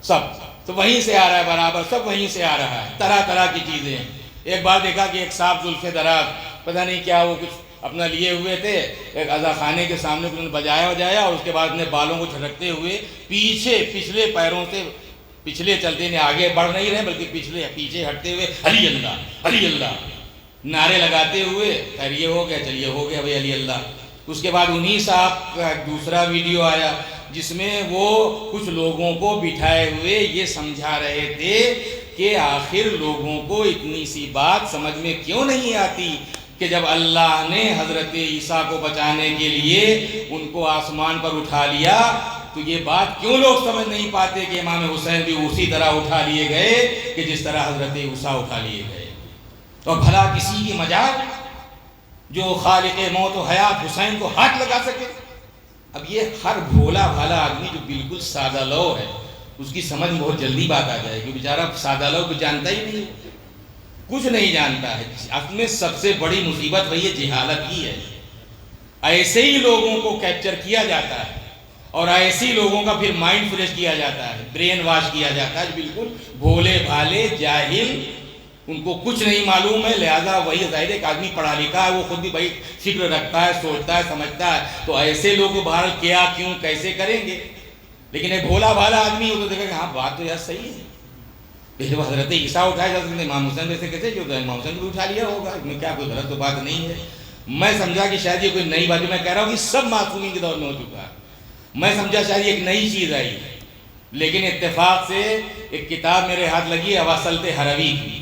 سب وہیں سے آ رہا ہے، برابر سب وہیں سے آ رہا ہے، طرح طرح کی چیزیں. ایک بار دیکھا کہ ایک صاحب زلف دراز، پتہ نہیں کیا وہ کچھ اپنا لیے ہوئے تھے، ایک عزا خانے کے سامنے کچھ بجایا اور اس کے بعد اپنے بالوں کو جھٹکتے ہوئے پچھلے پیروں سے پچھلے چلتے ہیں، آگے بڑھ نہیں رہے بلکہ پیچھے ہٹتے ہوئے علی اللہ علی اللہ نعرے لگاتے ہوئے. خیر یہ ہو گیا، چلیے ہو گیا بھائی علی اللہ. اس کے بعد انہی صاحب کا دوسرا ویڈیو آیا جس میں وہ کچھ لوگوں کو بٹھائے ہوئے یہ سمجھا رہے تھے کہ آخر لوگوں کو اتنی سی بات سمجھ میں کیوں نہیں آتی کہ جب اللہ نے حضرت عیسیٰ کو بچانے کے لیے ان کو آسمان پر اٹھا لیا تو یہ بات کیوں لوگ سمجھ نہیں پاتے کہ امام حسین بھی اسی طرح اٹھا لیے گئے کہ جس طرح حضرت عیسیٰ اٹھا لیے گئے. اور بھلا کسی کی مجال جو خالق موت و حیات حسین کو ہاتھ لگا سکے؟ اب یہ ہر بھولا بھالا آدمی جو بالکل سادہ لو ہے اس کی سمجھ میں بہت جلدی بات آ جائے گی. بیچارہ سادہ لو کو جانتا ہی نہیں. کچھ نہیں جانتا ہے. اصل میں سب سے بڑی مصیبت وہی جہالت ہی ہے. ایسے ہی لوگوں کو کیپچر کیا جاتا ہے اور ایسے ہی لوگوں کا پھر مائنڈ فریش کیا جاتا ہے, برین واش کیا جاتا ہے, بالکل بھولے بھالے جاہل, ان کو کچھ نہیں معلوم ہے. لہذا وہی ظاہر ایک آدمی پڑھا لکھا ہے, وہ خود بھی بھائی فکر رکھتا ہے, سوچتا ہے, سمجھتا ہے, تو ایسے لوگ باہر کیا کیوں کیسے کریں گے. لیکن ایک بھولا بھالا آدمی وہ تو دیکھا کہ ہاں بات تو یار صحیح ہے. پھر حضرت عیسیٰ اٹھایا جاتا ہے, امام حسین جیسے کیسے جو امام حسین کو اٹھا لیا ہوگا, اس میں کیا کوئی غلط تو بات نہیں ہے. میں سمجھا کہ شاید یہ کوئی نئی بات ہے. میں کہہ رہا ہوں کہ سب معصومین کے دور میں ہو چکا ہے. میں سمجھا شاید یہ ایک نئی چیز آئی ہے. لیکن اتفاق سے ایک کتاب میرے ہاتھ لگی ہے اباسلط ہروی کی.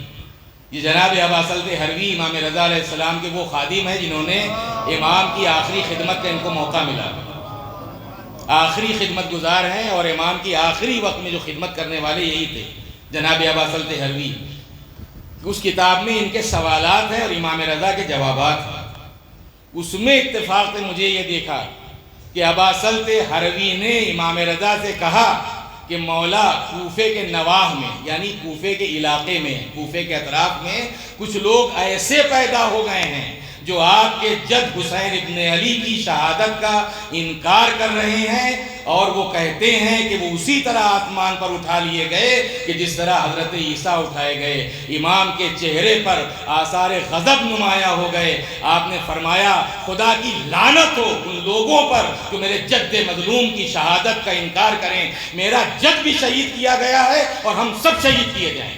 یہ جناب اباسلط ہروی امام رضا علیہ السلام کے وہ خادم ہیں جنہوں نے امام کی آخری خدمت کا ان کو موقع ملا. آخری خدمت گزار ہیں اور امام کی آخری وقت میں جو خدمت کرنے والے یہی تھے, جناب اباسلط ہروی. اس کتاب میں ان کے سوالات ہیں اور امام رضا کے جوابات ہیں. اس میں اتفاق سے مجھے یہ دیکھا کہ اباسلط ہروی نے امام رضا سے کہا کہ مولا کوفے کے نواح میں, یعنی کوفے کے علاقے میں, کوفے کے اطراف میں کچھ لوگ ایسے پیدا ہو گئے ہیں جو آپ کے جد حسین ابن علی کی شہادت کا انکار کر رہے ہیں, اور وہ کہتے ہیں کہ وہ اسی طرح آسمان پر اٹھا لیے گئے کہ جس طرح حضرت عیسیٰ اٹھائے گئے. امام کے چہرے پر آثار غضب نمایاں ہو گئے. آپ نے فرمایا خدا کی لعنت ہو ان لوگوں پر جو میرے جد مظلوم کی شہادت کا انکار کریں. میرا جد بھی شہید کیا گیا ہے اور ہم سب شہید کیے جائیں.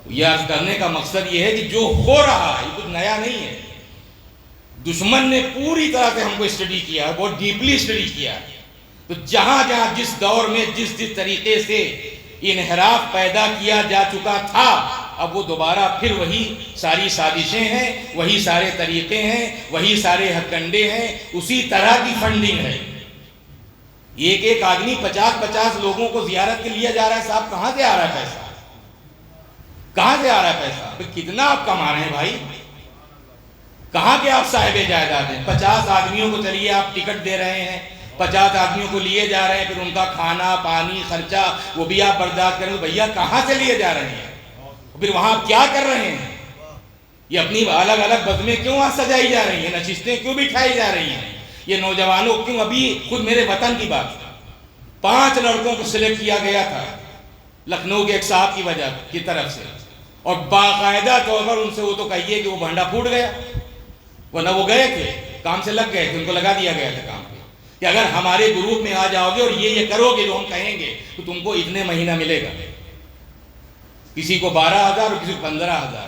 یہ عرض کرنے کا مقصد یہ ہے کہ جو ہو رہا ہے یہ کچھ نیا نہیں ہے. دشمن نے پوری طرح سے ہم کو اسٹڈی کیا ہے, بہت ڈیپلی اسٹڈی کیا ہے. تو جہاں جہاں جس دور میں جس طریقے سے انحراف پیدا کیا جا چکا تھا, اب وہ دوبارہ پھر وہی ساری سازشیں ہیں, وہی سارے طریقے ہیں, وہی سارے ہتھ کنڈے ہیں, اسی طرح کی فنڈنگ ہے. ایک ایک آدمی 50-50 لوگوں کو زیارت کے لیا جا رہا ہے. صاحب کہاں سے آ رہا ہے پیسہ؟ کہاں سے آ رہا ہے پیسہ؟ پھر کتنا آپ کما رہے ہیں بھائی؟ کہاں کے آپ صاحب جائیداد ہیں؟ 50 آدمیوں کو چلیے آپ ٹکٹ دے رہے ہیں, 50 آدمیوں کو لیے جا رہے ہیں, پھر ان کا کھانا پانی خرچہ وہ بھی آپ برداشت کریں. بھیا کہاں سے لیے جا رہے ہیں؟ پھر وہاں آپ کیا کر رہے ہیں؟ یہ اپنی الگ الگ بزمیں کیوں سجائی جا رہی ہیں, نشستیں کیوں بٹھائی جا رہی ہیں؟ یہ نوجوانوں کیوں؟ ابھی خود میرے وطن کی بات, 5 لڑکوں کو سلیکٹ کیا گیا تھا لکھنؤ کے ایک صاحب کی وجہ کی طرف سے, اور باقاعدہ طور پر ان سے وہ تو کہیے کہ وہ بھنڈا پھوٹ گیا, ورنہ وہ گئے تھے, کام سے لگ گئے تھے, ان کو لگا دیا گیا تھا کام پہ کہ اگر ہمارے گروپ میں آ جاؤ گے اور یہ کرو گے جو ہم کہیں گے تو تم کو اتنے مہینہ ملے گا. کسی کو 12,000 اور کسی کو 15,000.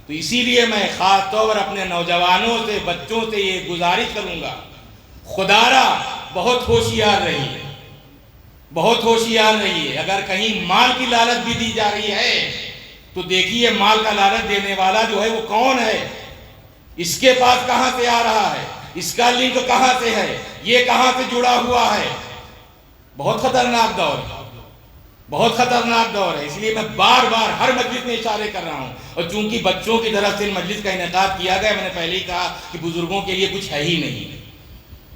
تو اسی لیے میں خاص طور پر اپنے نوجوانوں سے, بچوں سے یہ گزارش کروں گا, خدارا بہت ہوشیار رہیے, بہت ہوشیار رہیے. اگر کہیں مال کی لالچ بھی دی جا رہی ہے تو دیکھیے مال کا لالچ دینے والا جو ہے وہ کون ہے, اس کے پاس کہاں سے آ رہا ہے, اس کا لنک کہاں سے ہے, یہ کہاں سے جڑا ہوا ہے. بہت خطرناک دور ہے, بہت خطرناک دور ہے. اس لیے میں بار بار ہر مجلس میں اشارے کر رہا ہوں, اور چونکہ بچوں کی طرف سے مجلس کا انعقاد کیا گیا, میں نے پہلے ہی کہا کہ بزرگوں کے لیے کچھ ہے ہی نہیں.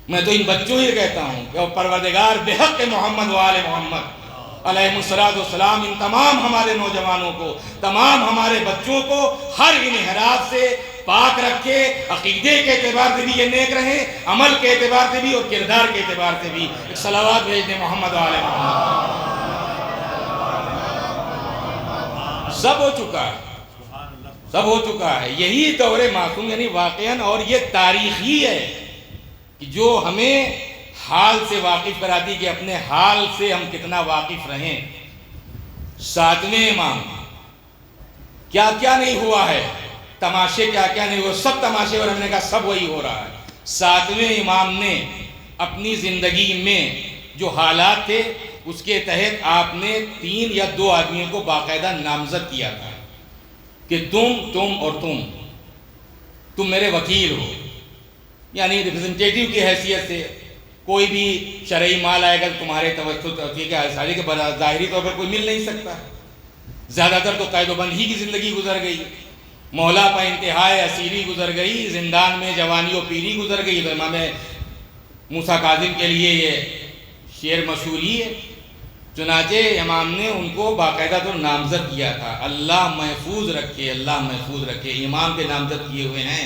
میں تو ان بچوں ہی کہتا ہوں کہ پروردگار بحق محمد و آل محمد علیہ الصلوۃ والسلام ان تمام ہمارے نوجوانوں کو, تمام ہمارے بچوں کو ہر انحراف سے پاک رکھے. عقیدے کے اعتبار سے بھی یہ نیک رہیں, عمل کے اعتبار سے بھی اور کردار کے اعتبار سے بھی. ایک صلوات بھیج دیں محمد و آل محمد. سب ہو چکا ہے, سب ہو چکا ہے. یہی دور معصوم یعنی واقعاً, اور یہ تاریخی ہے کہ جو ہمیں حال سے واقف کراتی کہ اپنے حال سے ہم کتنا واقف رہیں. 7ویں امام کیا کیا نہیں ہوا ہے, تماشے کیا کیا نہیں ہوا, سب تماشے, اور ہم نے کہا سب وہی ہو رہا ہے. 7ویں امام نے اپنی زندگی میں جو حالات تھے اس کے تحت آپ نے 3 یا 2 آدمیوں کو باقاعدہ نامزد کیا تھا کہ تم اور تم میرے وکیل ہو, یعنی ریپرزنٹیٹیو کی حیثیت سے. کوئی بھی شرعی مال آئے گا تمہارے توسط ساری کے ظاہری طور پر کوئی مل نہیں سکتا. زیادہ تر تو قید و بند ہی کی زندگی گزر گئی, مولا پا انتہائے اسیری گزر گئی, زندان میں جوانی و پیری گزر گئی. تو امام موسیٰ کاظم کے لیے یہ شعر مشہور ہی ہے چنانچہ امام نے ان کو باقاعدہ تو نامزد کیا تھا، اللہ محفوظ رکھے، اللہ محفوظ رکھے، امام کے نامزد کیے ہوئے ہیں۔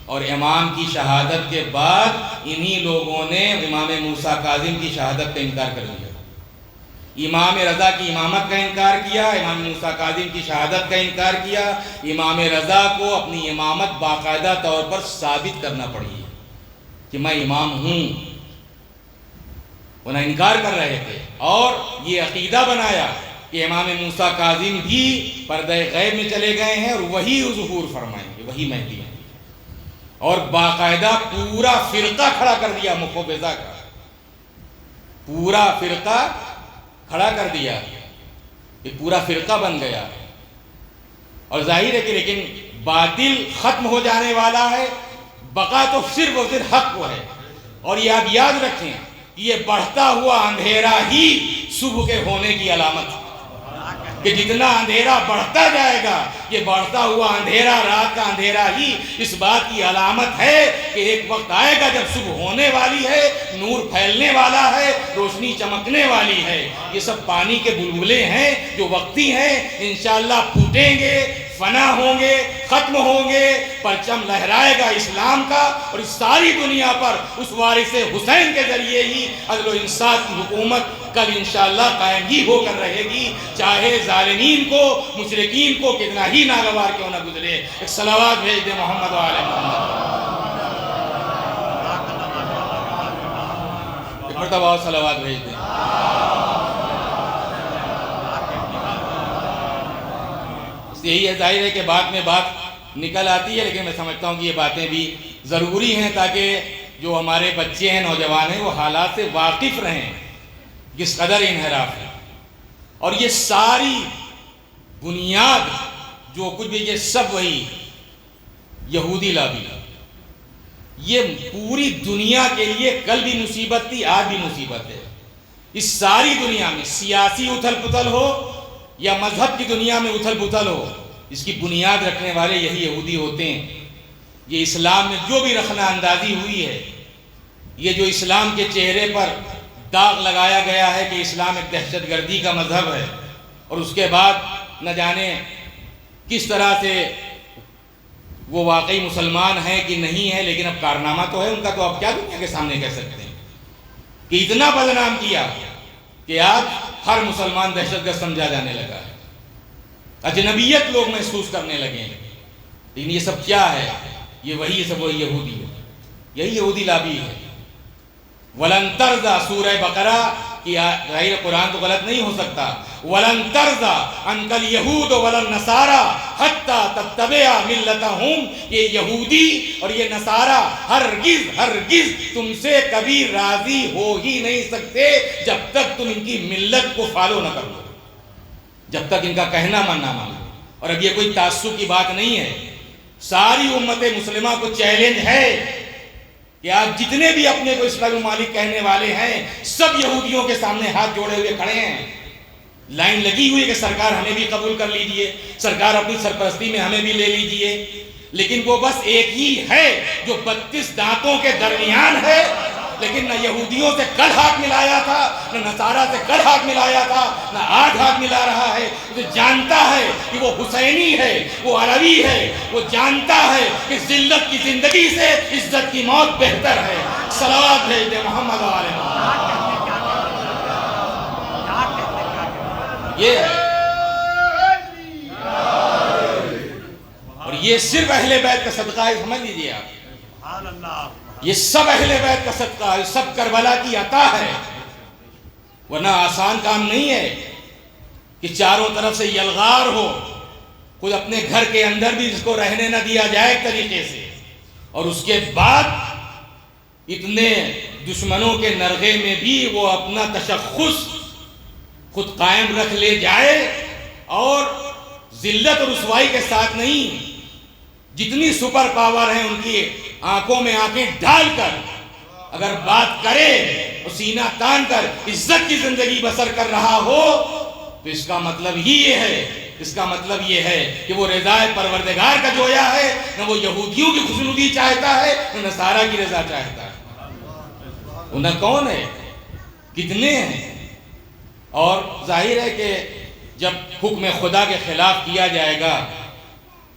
اور امام کی شہادت کے بعد انہی لوگوں نے امام موسیٰ کاظم کی شہادت کا انکار کر دیا، امام رضا کی امامت کا انکار کیا، امام موسیٰ کاظم کی شہادت کا انکار کیا۔ امام رضا کو اپنی امامت باقاعدہ طور پر ثابت کرنا پڑی ہے کہ میں امام ہوں، انہیں انکار کر رہے تھے، اور یہ عقیدہ بنایا کہ امام موسیٰ کاظم بھی پردہ غیب میں چلے گئے ہیں اور وہی ظہور فرمائیں گے، وہی مہدی ہیں، اور باقاعدہ پورا فرقہ کھڑا کر دیا مخوضہ کا، پورا فرقہ کھڑا کر دیا، یہ پورا فرقہ بن گیا۔ اور ظاہر ہے کہ لیکن باطل ختم ہو جانے والا ہے، بقا تو صرف اور صرف حق کو ہے۔ اور یہ آپ یاد رکھیں، یہ بڑھتا ہوا اندھیرا ہی صبح کے ہونے کی علامت ہے، کہ جتنا اندھیرا بڑھتا جائے گا، یہ بڑھتا ہوا اندھیرا، رات کا اندھیرا ہی اس بات کی علامت ہے کہ ایک وقت آئے گا جب صبح ہونے والی ہے، نور پھیلنے والا ہے، روشنی چمکنے والی ہے۔ یہ سب پانی کے بلبلے ہیں جو وقتی ہیں، انشاءاللہ پھوٹیں گے، فنا ہوں گے، ختم ہوں گے، پرچم لہرائے گا اسلام کا، اور اس ساری دنیا پر اس وارث حسین کے ذریعے ہی عدل و انصاف کی حکومت کل انشاءاللہ قائم ہی ہو کر رہے گی، چاہے ظالمین کو، مشرکین کو کتنا ہی ناگوار کیوں نہ گزرے۔ ایک صلوات بھیج دے محمد و آل محمد، ایک مرتبہ اور صلوات بھیج دیں۔ یہی ہے، ظاہر ہے کہ بعد میں بات نکل آتی ہے، لیکن میں سمجھتا ہوں کہ یہ باتیں بھی ضروری ہیں تاکہ جو ہمارے بچے ہیں، نوجوان ہیں، وہ حالات سے واقف رہیں کس قدر انحراف ہے۔ اور یہ ساری بنیاد جو کچھ بھی، یہ سب وہی یہودی لابی، یہ پوری دنیا کے لیے کل بھی مصیبت تھی، آج بھی مصیبت ہے۔ اس ساری دنیا میں سیاسی اتھل پتھل ہو یا مذہب کی دنیا میں اتھل پتھل ہو، اس کی بنیاد رکھنے والے یہی یہودی ہوتے ہیں۔ یہ اسلام میں جو بھی رخنہ اندازی ہوئی ہے، یہ جو اسلام کے چہرے پر داغ لگایا گیا ہے کہ اسلام ایک دہشت گردی کا مذہب ہے، اور اس کے بعد نہ جانے کس طرح سے وہ واقعی مسلمان ہیں کہ نہیں ہے، لیکن اب کارنامہ تو ہے ان کا، تو اب کیا دنیا کے سامنے کہہ سکتے ہیں کہ اتنا بدنام کیا کہ آج ہر مسلمان دہشت گرد سمجھا جانے لگا ہے، اجنبیت لوگ محسوس کرنے لگے ہیں۔ لیکن یہ سب کیا ہے؟ یہ وہی سب وہی یہودی ہے، یہی یہودی لابی ہے۔ وَلَن تَرْضَىٰ سورہ بقرہ کی غیر قرآن تو غلط نہیں ہو سکتا۔ وَلَن تَرْضَىٰ عَنْكَ الْيَهُودُ وَلَا النَّصَارَىٰ حَتَّىٰ تَتَّبِعَ مِلَّتَهُمْ، یہ یہودی اور یہ نصارہ ہرگز تم سے کبھی راضی ہو ہی نہیں سکتے جب تک تم ان کی ملت کو فالو نہ کرو، جب تک ان کا کہنا نہ مانو۔ اور اب یہ کوئی تعصب کی بات نہیں ہے، ساری امت مسلمہ کو چیلنج ہے کہ آپ جتنے بھی اپنے کو اسلامی ممالک کہنے والے ہیں، سب یہودیوں کے سامنے ہاتھ جوڑے ہوئے کھڑے ہیں، لائن لگی ہوئی کہ سرکار ہمیں بھی قبول کر لیجئے، سرکار اپنی سرپرستی میں ہمیں بھی لے لیجئے۔ لیکن وہ بس ایک ہی ہے جو 32 دانتوں کے درمیان ہے، لیکن نہ یہودیوں سے کل ہاتھ ملایا تھا، نہ نصارہ سے کل ہاتھ ملایا تھا، نہ آج ہاتھ ملا رہا ہے۔ وہ جانتا ہے کہ وہ حسینی ہے، وہ عربی ہے، وہ جانتا ہے کہ ذلت کی زندگی سے عزت کی موت بہتر ہے۔ صلوات بھیج دے محمد و آل محمد۔ یہ ہے، اور یہ صرف اہل بیت کا صدقہ ہے، سمجھ لیجئے آپ، یہ سب اہل بیت کا صدقہ ہے، سب کربلا کی عطا ہے۔ ورنہ آسان کام نہیں ہے کہ چاروں طرف سے یلغار ہو، خود اپنے گھر کے اندر بھی اس کو رہنے نہ دیا جائے ایک طریقے سے، اور اس کے بعد اتنے دشمنوں کے نرغے میں بھی وہ اپنا تشخص خود قائم رکھ لے جائے، اور ذلت اور رسوائی کے ساتھ نہیں، جتنی سپر پاور ہیں ان کی آنکھوں میں آنکھیں ڈال کر اگر بات کرے اور سینہ تان کر عزت کی زندگی بسر کر رہا ہو، تو اس کا مطلب ہی یہ ہے، اس کا مطلب یہ ہے کہ وہ رضا پروردگار کا جویا ہے، نہ وہ یہودیوں کی خوشنودی چاہتا ہے، نہ نصارہ کی رضا چاہتا ہے۔ انہیں کون ہے؟ کتنے ہیں؟ اور ظاہر ہے کہ جب حکم خدا کے خلاف کیا جائے گا،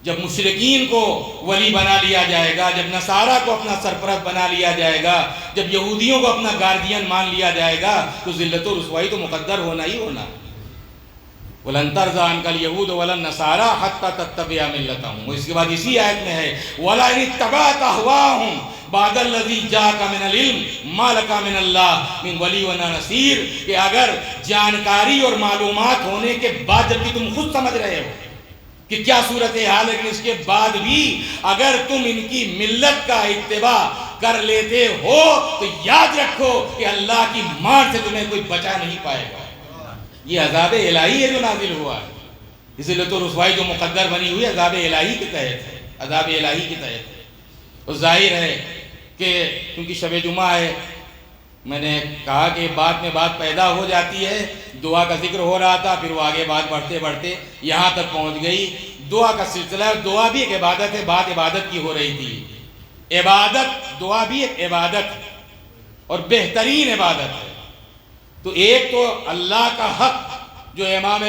جب مشرکین کو ولی بنا لیا جائے گا، جب نصارہ کو اپنا سرپرست بنا لیا جائے گا، جب یہودیوں کو اپنا گارڈین مان لیا جائے گا، تو ذلت و رسوائی تو مقدر ہونا ہی ہونا۔ وَلَن تَرْضَىٰ عَنكَ الْيَهُودُ وَلَا النَّصَارَىٰ حَتَّىٰ تَتَّبِعَ مِلَّتَهُمْ۔ اس کے بعد اسی آیت میں ہے وَلَئِنِ اتَّبَعْتَ أَهْوَاءَهُمْ بَعْدَ الَّذِي جَاءَكَ مِنَ الْعِلْمِ مَا لَكَ مِنَ اللَّهِ مِنْ وَلِيٍّ وَلَا نَصِيرٍ، کہ اگر جانکاری اور معلومات ہونے کے بعد، جبکہ تم خود سمجھ رہے ہو کہ کیا صورتحال ہے، لیکن اس کے بعد بھی اگر تم ان کی ملت کا اتباع کر لیتے ہو تو یاد رکھو کہ اللہ کی مار سے تمہیں کوئی بچا نہیں پائے گا۔ یہ عذاب الہی ہے جو نازل ہوا ہے، ذلت و رسوائی جو مقدر بنی ہوئی عذاب الہی کے تحت ہے، عذاب الہی کے تحت ہے۔ اور ظاہر ہے کہ کیونکہ شب جمعہ ہے، میں نے کہا کہ بعد میں بات پیدا ہو جاتی ہے، دعا کا ذکر ہو رہا تھا، پھر وہ آگے بات بڑھتے بڑھتے یہاں تک پہنچ گئی۔ دعا کا سلسلہ ہے، دعا بھی ایک عبادت ہے، بات عبادت کی ہو رہی تھی۔ عبادت، دعا بھی ایک عبادت ہے اور بہترین عبادت ہے۔ تو ایک تو اللہ کا حق جو امام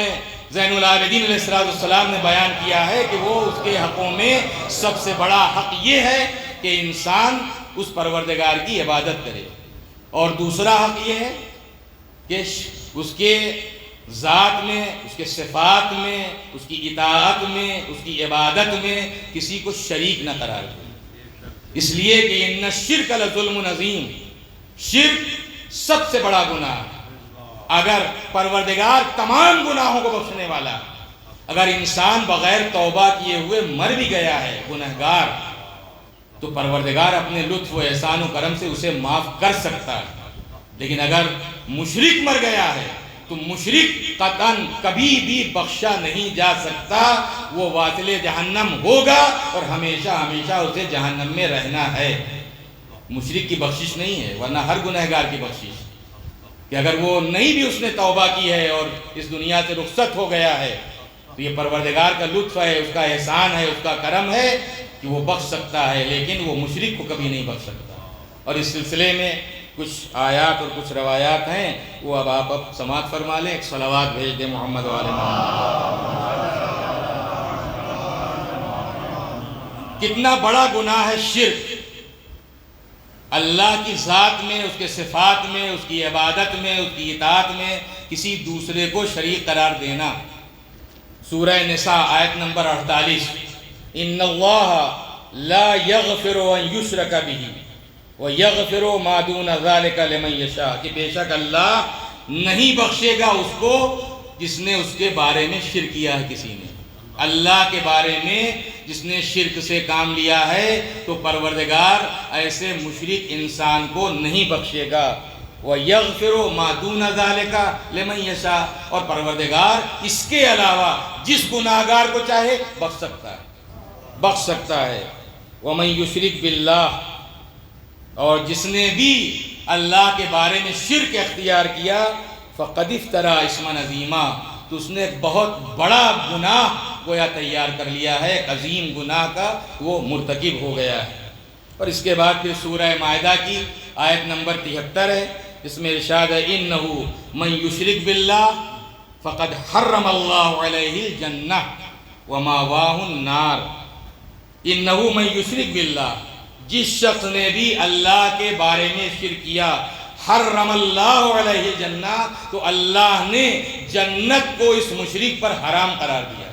زین العابدین علیہ السلام نے بیان کیا ہے کہ وہ اس کے حقوں میں سب سے بڑا حق یہ ہے کہ انسان اس پروردگار کی عبادت کرے، اور دوسرا حق یہ ہے کہ اس کے ذات میں، اس کے صفات میں، اس کی اطاعت میں، اس کی عبادت میں کسی کو شریک نہ قرار دے۔ اس لیے کہ ان الشرک لظلم عظیم، شرک سب سے بڑا گناہ ہے۔ اگر پروردگار تمام گناہوں کو بخشنے والا، اگر انسان بغیر توبہ کیے ہوئے مر بھی گیا ہے گنہگار، تو پروردگار اپنے لطف و احسان و کرم سے اسے معاف کر سکتا ہے۔ لیکن اگر مشرک مر گیا ہے تو مشرک قطعاً کبھی بھی بخشا نہیں جا سکتا، وہ واصل جہنم ہوگا اور ہمیشہ ہمیشہ اسے جہنم میں رہنا ہے۔ مشرک کی بخشش نہیں ہے، ورنہ ہر گنہگار کی بخشش، کہ اگر وہ نہیں بھی اس نے توبہ کی ہے اور اس دنیا سے رخصت ہو گیا ہے تو یہ پروردگار کا لطف ہے، اس کا احسان ہے، اس کا کرم ہے کہ وہ بخش سکتا ہے، لیکن وہ مشرک کو کبھی نہیں بخش سکتا۔ اور اس سلسلے میں کچھ آیات اور کچھ روایات ہیں، وہ اب آپ سماعت فرما لیں۔ ایک صلوات بھیج دیں محمد و آل محمد۔ کتنا بڑا گناہ ہے شرک، اللہ کی ذات میں، اس کے صفات میں، اس کی عبادت میں، اس کی اطاعت میں کسی دوسرے کو شریک قرار دینا۔ سورہ نساء آیت نمبر 48، ان اللہ لا یغفر ان یشرک بہ ویغفر ما دون ذلک لمن یشاء، کہ بے شک اللہ نہیں بخشے گا اس کو جس نے اس کے بارے میں شرک کیا ہے۔ کسی نے اللہ کے بارے میں جس نے شرک سے کام لیا ہے تو پروردگار ایسے مشرک انسان کو نہیں بخشے گا۔ وَيَغْفِرُ مَا دُونَ ذَلِكَ لِمَن يَشَاءُ، اور پروردگار اس کے علاوہ جس گناہگار کو چاہے بخش سکتا ہے۔ وَمَن يُشْرِكْ بِاللَّهِ، اور جس نے بھی اللہ کے بارے میں شرک اختیار کیا، فَقَدِ افْتَرَىٰ اسْمًا عَظِيمًا، تو اس نے بہت بڑا گناہ گویا تیار کر لیا ہے، ایک عظیم گناہ کا وہ مرتکب ہو گیا ہے۔ اور اس کے بعد پھر سورہ مائدہ کی آیت نمبر 73 ہے، اس میں ارشاد ہے اِنَّهُ مَن يُشْرِكْ بِاللَّهِ فَقَدْ حَرَّمَ اللَّهُ عَلَيْهِ الْجَنَّةَ وَمَأْوَاهُ النَّارُ۔ اِنَّهُ مَن يُشْرِكْ بِاللَّهِ، جس شخص نے بھی اللہ کے بارے میں شرک کیا، حرم اللہ علیہ الجنہ، تو اللہ نے جنت کو اس مشرک پر حرام قرار دیا۔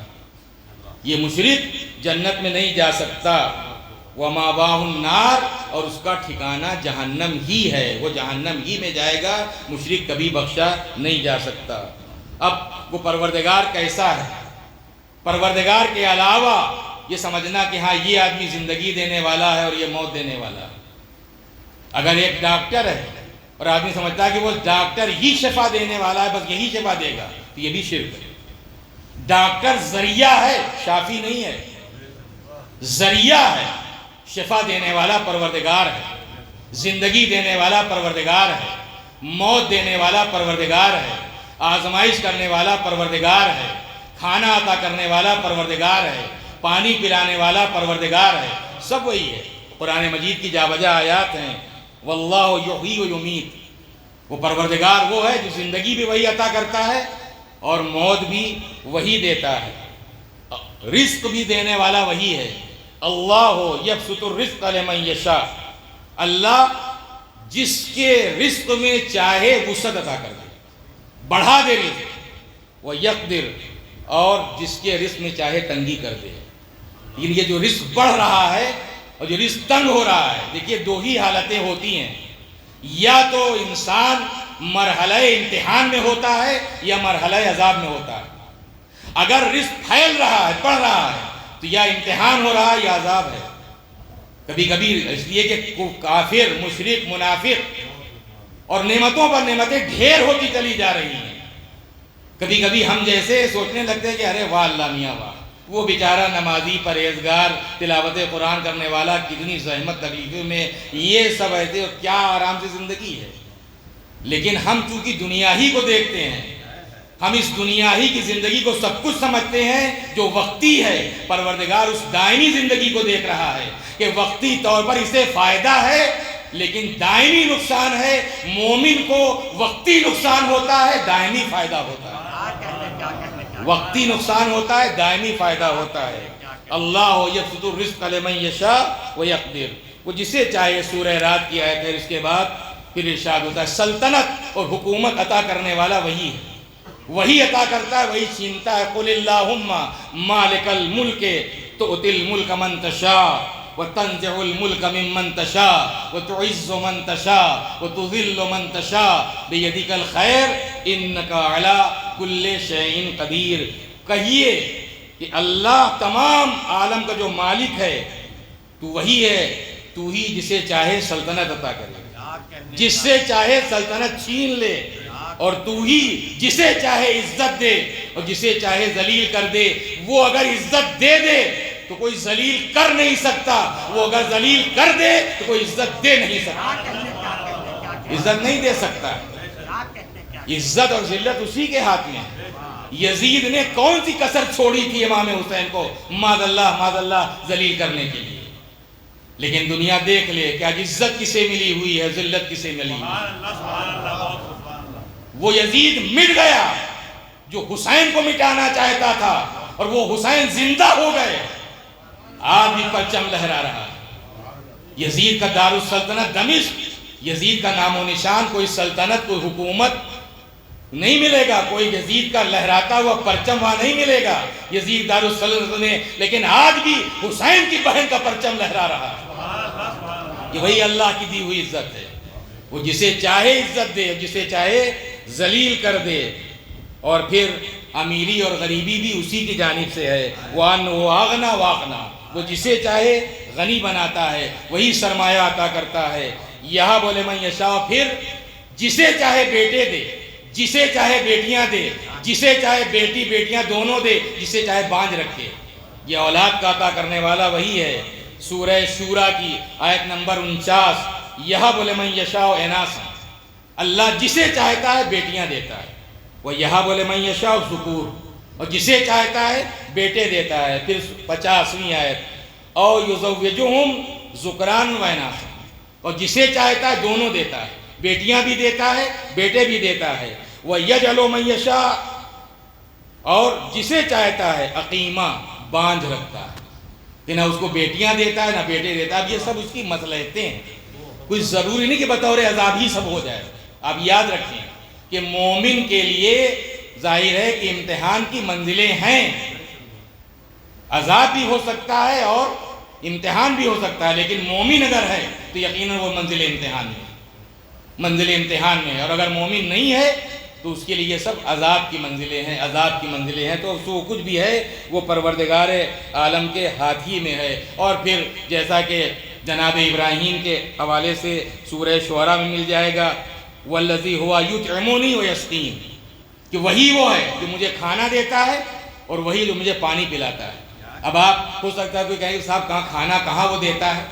یہ مشرک جنت میں نہیں جا سکتا۔ وَمَأْوَاهُ النَّارُ، اور اس کا ٹھکانہ جہنم ہی ہے، وہ جہنم ہی میں جائے گا، مشرک کبھی بخشا نہیں جا سکتا۔ اب وہ پروردگار کیسا ہے؟ پروردگار کے علاوہ یہ سمجھنا کہ ہاں یہ آدمی زندگی دینے والا ہے اور یہ موت دینے والا ہے۔ اگر ایک ڈاکٹر ہے اور آدمی سمجھتا ہے کہ وہ ڈاکٹر ہی شفا دینے والا ہے، بس یہی شفا دے گا، تو یہ بھی شرک ہے۔ ڈاکٹر ذریعہ ہے، شافی نہیں ہے، ذریعہ ہے۔ شفا دینے والا پروردگار ہے، زندگی دینے والا پروردگار ہے، موت دینے والا پروردگار ہے، آزمائش کرنے والا پروردگار ہے، کھانا عطا کرنے والا پروردگار ہے، پانی پلانے والا پروردگار ہے، سب وہی ہے۔ قرآن مجید کی جا بجا آیات ہیں، واللہ یحیی و یمیت، وہ پروردگار وہ ہے جو زندگی بھی وہی عطا کرتا ہے اور موت بھی وہی دیتا ہے، رزق بھی دینے والا وہی ہے۔ اللہ یبسط الرزق لمن یشاء، اللہ جس کے رزق میں چاہے وسعت عطا کر دے، بڑھا دے رزق، وہ یقدر، اور جس کے رزق میں چاہے تنگی کر دے۔ لیکن یہ جو رزق بڑھ رہا ہے اور جو رزق تنگ ہو رہا ہے، دیکھیے دو ہی حالتیں ہوتی ہیں، یا تو انسان مرحلہ امتحان میں ہوتا ہے یا مرحلہ عذاب میں ہوتا ہے۔ اگر رزق پھیل رہا ہے، بڑھ رہا ہے، تو یا امتحان ہو رہا ہے یا عذاب ہے۔ کبھی کبھی اس لیے کہ کافر، مشرک، منافق اور نعمتوں پر نعمتیں ڈھیر ہوتی چلی جا رہی ہیں، کبھی کبھی ہم جیسے سوچنے لگتے ہیں کہ ارے واہ اللہ میاں واہ، وہ بیچارہ نمازی، پرہیزگار، تلاوت قرآن کرنے والا کتنی زحمت تکلیفوں میں، یہ سب ایسے کیا آرام سے زندگی ہے۔ لیکن ہم چونکہ دنیا ہی کو دیکھتے ہیں، ہم اس دنیا ہی کی زندگی کو سب کچھ سمجھتے ہیں جو وقتی ہے۔ پروردگار اس دائمی زندگی کو دیکھ رہا ہے کہ وقتی طور پر اسے فائدہ ہے لیکن دائمی نقصان ہے۔ مومن کو وقتی نقصان ہوتا ہے، دائمی فائدہ ہوتا ہے۔ وقتی نقصان ہوتا ہے، دائمی فائدہ ہوتا ہے۔ اللہ یبسط الرزق لمن یشاء ویقدر، وہ جسے چاہے، سورہ رات کی آیت ہے، اس کے بعد پھر ارشاد ہوتا ہے سلطنت اور حکومت عطا کرنے والا وہی ہے، وہی عطا کرتا ہے، وہی چھینتا ہے۔ قل اللہم مالک الملک تؤتی الملک من تشاء وتنزع الملک ممن تشاء وتعز من تشاء وتذل من تشاء بیدک الخیر انک علی کل شیء قدیر۔ کہیے کہ اللہ تمام عالم کا جو مالک ہے تو وہی ہے، تو ہی جسے چاہے سلطنت عطا کرے، جس سے چاہے سلطنت چھین لے، اور تو ہی جسے چاہے عزت دے اور جسے چاہے ذلیل کر دے۔ وہ اگر عزت دے دے تو کوئی ذلیل کر نہیں سکتا، وہ اگر ذلیل کر دے تو کوئی عزت دے نہیں سکتا، عزت نہیں دے سکتا۔ عزت اور ذلت اسی کے ہاتھ میں ہے۔ یزید نے کون سی کسر چھوڑی تھی امام حسین کو معاذ اللہ ذلیل کرنے کے لیے؟ لیکن دنیا دیکھ لے کہ آج عزت کسے ملی ہوئی ہے، ذلت کسے ملی ہوئی ہے۔ وہ یزید مٹ گیا جو حسین کو مٹانا چاہتا تھا، اور وہ حسین زندہ ہو گئے، آج بھی پرچم لہرا رہا ہے۔ یزید کا دارالسلطنت دمشق، یزید کا نام و نشان، کوئی سلطنت، کوئی حکومت نہیں ملے گا، کوئی یزید کا لہراتا ہوا پرچم وہاں نہیں ملے گا یزید دارالسلطنت میں، لیکن آج بھی حسین کی بہن کا پرچم لہرا رہا ہے۔ یہ وہی اللہ کی دی ہوئی عزت ہے، وہ جسے چاہے عزت دے اور جسے چاہے ذلیل کر دے۔ اور پھر امیری اور غریبی بھی اسی کی جانب سے ہے۔ وَأَنَّهُ أَغْنَى وَأَقْنَى، وہ جسے چاہے غنی بناتا ہے، وہی سرمایہ عطا کرتا ہے۔ یَهَبُ لِمَن یشاء، پھر جسے چاہے بیٹے دے، جسے چاہے بیٹیاں دے، جسے چاہے بیٹی بیٹیاں دونوں دے، جسے چاہے بانجھ رکھے۔ یہ اولاد کا عطا کرنے والا وہی ہے۔ سورہ شورا کی آیت نمبر 49، یَهَبُ لِمَن یشاء إِنَاثًا، اللہ جسے چاہتا ہے بیٹیاں دیتا ہے۔ وَيَهَبُ لِمَن یشاء الذُّكُورَ، اور جسے چاہتا ہے بیٹے دیتا ہے۔ پھر 50ویں آیت، أَوْ يُزَوِّجُهُمْ ذُكْرَانًا وَإِنَاثًا، اور جسے چاہتا ہے دونوں دیتا ہے، بیٹیاں بھی دیتا ہے، بیٹے بھی دیتا ہے۔ وَيَجْعَلُ مَن یشاء، اور جسے چاہتا ہے عقیمہ، باندھ رکھتا ہے، کہ نہ اس کو بیٹیاں دیتا ہے نہ بیٹے دیتا ہے۔ اب یہ سب اس کی مصلحتیں ہیں، کوئی ضروری نہیں کہ بطور عذاب ہی سب ہو جائے۔ آپ یاد رکھیں کہ مومن کے لیے ظاہر ہے کہ امتحان کی منزلیں ہیں، عذاب بھی ہو سکتا ہے اور امتحان بھی ہو سکتا ہے، لیکن مومن اگر ہے تو یقیناً وہ منزل امتحان میں ہے، اور اگر مومن نہیں ہے تو اس کے لیے یہ سب عذاب کی منزلیں ہیں۔ تو جو کچھ بھی ہے وہ پروردگار عالم کے ہاتھ ہی میں ہے۔ اور پھر جیسا کہ جناب ابراہیم کے حوالے سے سورہ شعراء میں مل جائے گا، والذی ہوا یطعمنی ویسقین، کہ وہی وہ ہے جو مجھے کھانا دیتا ہے اور وہی جو مجھے پانی پلاتا ہے۔ اب آپ ہو سکتا ہے کوئی کہے صاحب کھانا کہاں وہ دیتا ہے،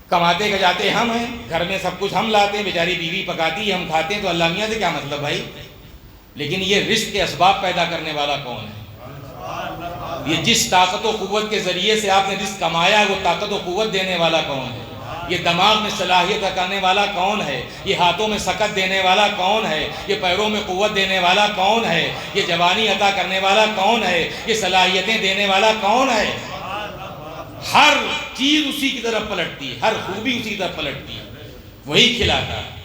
کماتے جاتے ہم ہیں، گھر میں سب کچھ ہم لاتے ہیں، بیچاری بیوی پکاتی ہے، ہم کھاتے ہیں، تو اللہ میاں سے کیا مطلب بھائی؟ لیکن یہ رزق کے اسباب پیدا کرنے والا کون ہے؟ یہ جس طاقت و قوت کے ذریعے سے آپ نے رزق کمایا، وہ طاقت و قوت دینے والا کون ہے؟ یہ دماغ میں صلاحیت کرنے والا کون ہے؟ یہ ہاتھوں میں سکت دینے والا کون ہے؟ یہ پیروں میں قوت دینے والا کون ہے؟ یہ جوانی عطا کرنے والا کون ہے؟ یہ صلاحیتیں دینے والا کون ہے؟ ہر چیز اسی کی طرف پلٹتی ہے، ہر خوبی اسی کی طرف پلٹتی ہے، وہی کھلاتا ہے۔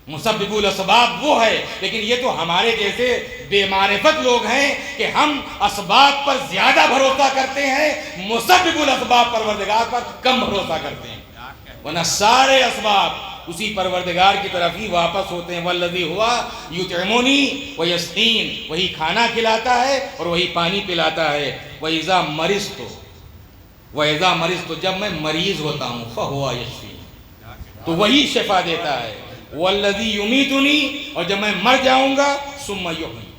مسبب الاسباب وہ ہے، لیکن یہ تو ہمارے جیسے بے معرفت لوگ ہیں کہ ہم اسباب پر زیادہ بھروسہ کرتے ہیں، مسبب الاسباب پروردگار پر کم بھروسہ کرتے ہیں، ورنہ سارے اسباب اسی پروردگار کی طرف ہی واپس ہوتے ہیں۔ والذی ہوا یطعمنی ویسقین، وہی کھانا کھلاتا ہے اور وہی پانی پلاتا ہے۔ وَإِذَا مَرِضْتُ، جب میں مریض ہوتا ہوں، فَهُوَ يَشْفِينِ، تو وہی شفا دیتا ہے۔ والذی یمیتنی، اور جب میں مر جاؤں گا، ثم یحیین،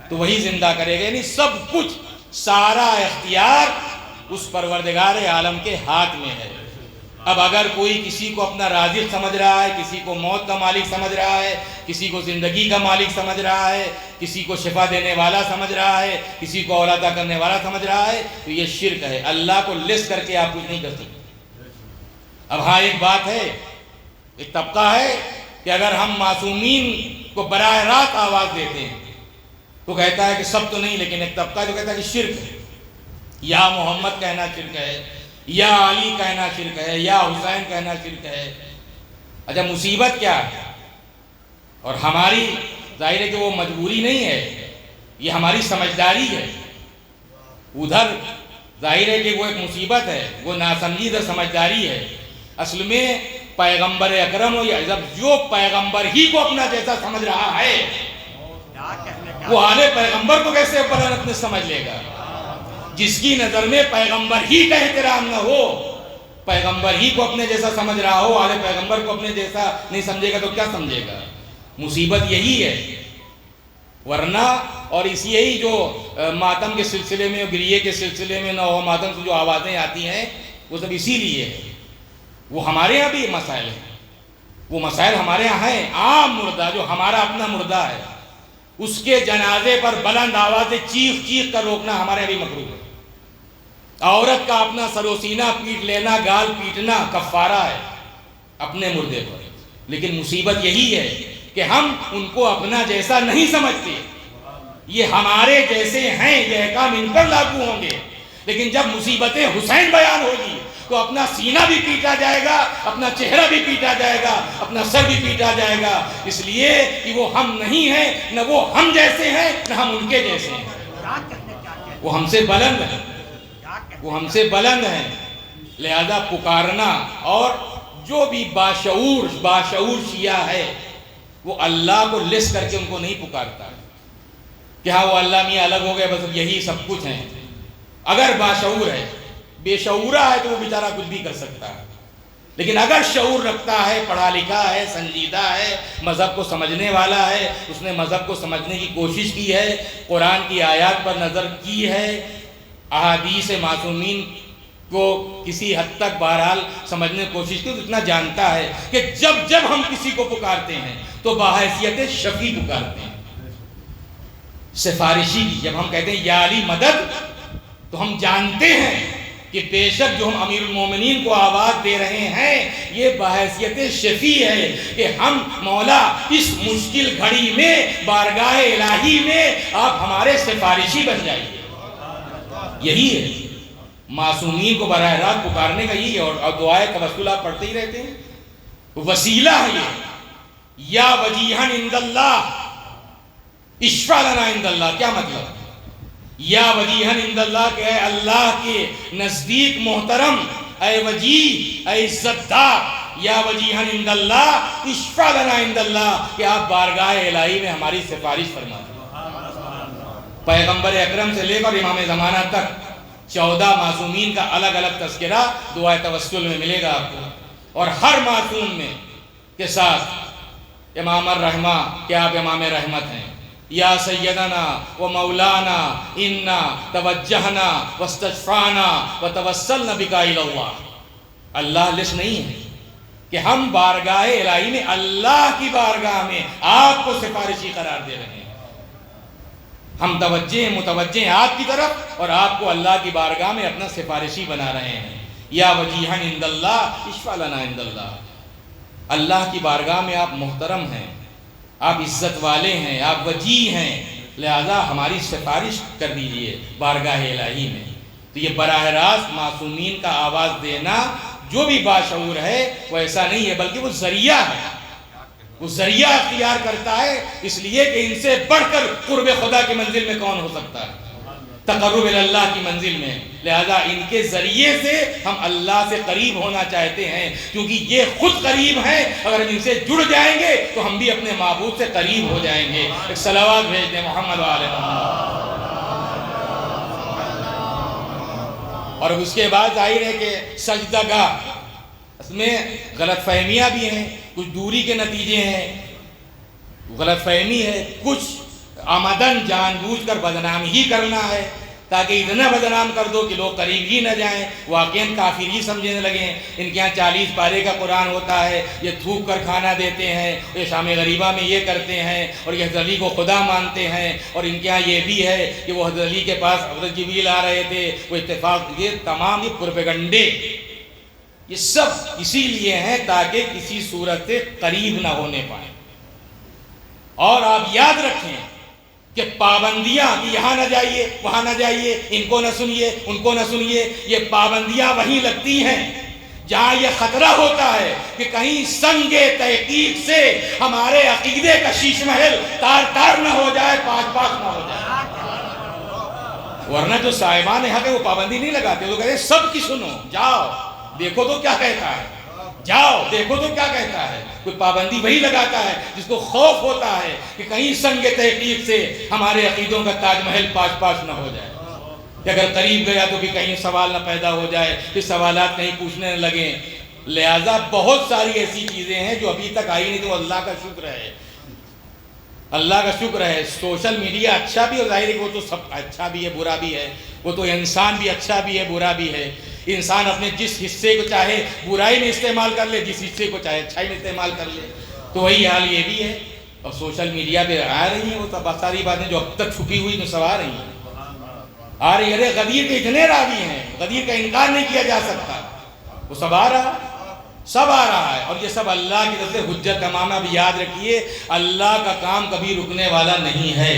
تو وہی زندہ کرے گا۔ یعنی سب کچھ، سارا اختیار اس پروردگار عالم کے ہاتھ میں ہے۔ اب اگر کوئی کسی کو اپنا رازق سمجھ رہا ہے، کسی کو موت کا مالک سمجھ رہا ہے، کسی کو زندگی کا مالک سمجھ رہا ہے، کسی کو شفا دینے والا سمجھ رہا ہے، کسی کو اولاد عطا کرنے والا سمجھ رہا ہے، تو یہ شرک ہے۔ اللہ کو لیس کر کے آپ کچھ نہیں کر سکتے۔ اب ہاں ایک بات ہے، ایک طبقہ ہے کہ اگر ہم معصومین کو براہ راست آواز دیتے ہیں تو کہتا ہے کہ سب تو نہیں، لیکن ایک طبقہ جو کہتا ہے کہ شرک ہے، یا محمد کہنا شرک ہے، یا علی کہنا شرک ہے، یا حسین کہنا شرک ہے۔ اچھا مصیبت کیا ہے؟ اور ہماری ظاہر ہے کہ وہ مجبوری نہیں ہے، یہ ہماری سمجھداری ہے۔ ادھر ظاہر ہے کہ وہ ایک مصیبت ہے، وہ ناسمجھی سمجھداری ہے۔ اصل میں پیغمبر اکرم ہو یا جب جو پیغمبر ہی کو اپنا جیسا سمجھ رہا ہے، وہ آل پیغمبر کو کیسے اپنے سمجھ لے گا؟ جس کی نظر میں پیغمبر ہی کا احترام نہ ہو، پیغمبر ہی کو اپنے جیسا سمجھ رہا ہو، آل پیغمبر کو اپنے جیسا نہیں سمجھے گا تو کیا سمجھے گا؟ مصیبت یہی ہے۔ ورنہ اور اسی یہی جو ماتم کے سلسلے میں، گریے کے سلسلے میں، نوحہ ماتم سے جو آوازیں آتی ہیں، وہ سب اسی لیے ہے۔ وہ ہمارے ہاں بھی مسائل ہیں، وہ مسائل ہمارے ہاں ہیں۔ عام مردہ جو ہمارا اپنا مردہ ہے، اس کے جنازے پر بلند آواز سے چیخ چیخ کر روکنا ہمارے یہاں بھی مکروہ ہے۔ عورت کا اپنا سر و سینہ پیٹ لینا، گال پیٹنا کفارہ ہے اپنے مردے پر۔ لیکن مصیبت یہی ہے کہ ہم ان کو اپنا جیسا نہیں سمجھتے، یہ ہمارے جیسے ہیں، یہ احکام ان پر لاگو ہوں گے۔ لیکن جب مصیبت حسین بیان ہوگی تو اپنا سینہ بھی پیٹا جائے گا، اپنا چہرہ بھی پیٹا جائے گا، اپنا سر بھی پیٹا جائے گا، اس لیے کہ وہ ہم نہیں ہیں، نہ وہ ہم جیسے ہیں، نہ ہم ان کے جیسے ہیں۔ وہ ہم سے بلند ہیں، وہ ہم سے بلند ہیں۔ لہذا پکارنا، اور جو بھی باشعور شیعہ ہے وہ اللہ کو لس کر کے ان کو نہیں پکارتا ہے کہ ہاں وہ اللہ میاں الگ ہو گئے، بس یہی سب کچھ ہیں۔ اگر باشعور ہے، بے شعورہ ہے تو وہ بیچارہ کچھ بھی کر سکتا ہے، لیکن اگر شعور رکھتا ہے، پڑھا لکھا ہے، سنجیدہ ہے، مذہب کو سمجھنے والا ہے، اس نے مذہب کو سمجھنے کی کوشش کی ہے، قرآن کی آیات پر نظر کی ہے، احادیث معصومین کو کسی حد تک بہرحال سمجھنے کی کوشش کی، تو اتنا جانتا ہے کہ جب ہم کسی کو پکارتے ہیں تو بحیثیت شفیع پکارتے ہیں، سفارشی کی۔ جب ہم کہتے ہیں یا علی مدد، تو ہم جانتے ہیں کہ بے شک جو ہم امیر المومنین کو آواز دے رہے ہیں یہ بحیثیت شفیع ہے کہ ہم مولا اس مشکل گھڑی میں، بارگاہ الہی میں آپ ہمارے سفارشی بن جائیے۔ یہی ہے معصومین کو براہ راست پکارنے کا، یہی ہے۔ اور دعائے توسل آپ پڑھتے ہی رہتے ہیں، وسیلہ ہے یہ، یا وجیہن عند اللہ اشفع لنا عند اللہ۔ کیا مطلب؟ یا وجیہن عند اللہ کہ اے اللہ کے نزدیک محترم، اے وجیہ، اے عزت دار، یا وجیہن عند اللہ اشفع لنا عند اللہ، کہ آپ بارگاہ الہی میں ہماری سفارش فرما دیں۔ پیغمبر اکرم سے لے کر امام زمانہ تک 14 معصومین کا الگ الگ تذکرہ دعائے توسل میں ملے گا آپ کو، اور ہر معصوم میں کے ساتھ امام الرحمہ کہ آپ امام رحمت ہیں، یا سیدنا و مولانا انا توجہنا واستشفعنا وتوسلنا بک الی اللہ۔ اللہ لس نہیں ہے کہ ہم بارگاہ الہی میں، اللہ کی بارگاہ میں آپ کو سفارشی قرار دے رہے ہیں، ہم متوجہ ہیں آپ کی طرف، اور آپ کو اللہ کی بارگاہ میں اپنا سفارشی بنا رہے ہیں۔ یا وجیہن عند اللہ اشفع لنا عند اللہ، اللہ کی بارگاہ میں آپ محترم ہیں، آپ عزت والے ہیں، آپ وجیح ہیں، لہذا ہماری سفارش کر دیجئے بارگاہ الہی میں۔ تو یہ براہ راست معصومین کا آواز دینا، جو بھی باشعور ہے وہ ایسا نہیں ہے، بلکہ وہ ذریعہ ہے، وہ ذریعہ اختیار کرتا ہے، اس لیے کہ ان سے بڑھ کر قرب خدا کی منزل میں کون ہو سکتا ہے، تقرب اللہ کی منزل میں۔ لہذا ان کے ذریعے سے ہم اللہ سے قریب ہونا چاہتے ہیں، کیونکہ یہ خود قریب ہیں، اگر ہم ان سے جڑ جائیں گے تو ہم بھی اپنے معبود سے قریب ہو جائیں گے۔ ایک صلوات بھیج دیں محمد وآل محمد۔ اور اس کے بعد ظاہر ہے کہ سجدہ گاہ، اس میں غلط فہمیاں بھی ہیں، کچھ دوری کے نتیجے ہیں، غلط فہمی ہے، کچھ آمدن جان بوجھ کر بدنام ہی کرنا ہے، تاکہ اتنا بدنام کر دو کہ لوگ قریب ہی نہ جائیں، واقعاً کافر ہی سمجھنے لگیں۔ ان کے ہاں 40 پارے کا قرآن ہوتا ہے، یہ تھوک کر کھانا دیتے ہیں، یہ شام غریبہ میں یہ کرتے ہیں، اور یہ حضرت علی کو خدا مانتے ہیں، اور ان کے ہاں یہ بھی ہے کہ وہ حضرت علی کے پاس حضرت جبریل آ رہے تھے، وہ اتفاق، یہ تمام یہ پروپیگنڈے، یہ سب اسی لیے ہیں تاکہ کسی صورت سے قریب نہ ہونے پائیں۔ اور آپ یاد رکھیں کہ پابندیاں، کہ یہاں نہ جائیے، وہاں نہ جائیے، ان کو نہ سنیے، ان کو نہ سنیے، یہ پابندیاں وہیں لگتی ہیں جہاں یہ خطرہ ہوتا ہے کہ کہیں سنگ تحقیق سے ہمارے عقیدے کا شیش محل تار تار نہ ہو جائے، پاک پاک نہ ہو جائے۔ ورنہ جو صاحبان حق ہے وہ پابندی نہیں لگاتے، وہ کہتے ہیں سب کی سنو، جاؤ دیکھو تو کیا کہتا ہے، جاؤ دیکھو تو کیا کہتا ہے۔ کوئی پابندی وہی لگاتا ہے جس کو خوف ہوتا ہے کہ کہیں سنگ تحقیق سے ہمارے عقیدوں کا تاج محل پاش پاش نہ ہو جائے، کہ اگر قریب گیا تو بھی کہیں سوال نہ پیدا ہو جائے، کہ سوالات کہیں پوچھنے نہ لگیں۔ لہٰذا بہت ساری ایسی چیزیں ہیں جو ابھی تک آئی نہیں، تو اللہ کا شکر ہے، اللہ کا شکر ہے۔ سوشل میڈیا اچھا بھی ہے، ظاہر ہے کہ وہ تو سب اچھا بھی ہے برا بھی ہے، وہ تو انسان بھی اچھا بھی ہے برا بھی ہے۔ انسان اپنے جس حصے کو چاہے برائی میں استعمال کر لے، جس حصے کو چاہے اچھائی میں استعمال کر لے، تو وہی حال یہ بھی ہے۔ اور سوشل میڈیا پہ آ رہی ہیں وہ بہت ساری باتیں جو اب تک چھپی ہوئی تو سب آ رہی ہیں، آ رہی ہے۔ ارے غدیر کے اتنے راوی ہیں، غدیر کا انکار نہیں کیا جا سکتا، وہ سب آ رہا ہے، سب آ رہا ہے، اور یہ سب اللہ کی طرف سے حجت تمام۔ اب یاد رکھیے اللہ کا کام کبھی رکنے والا نہیں ہے،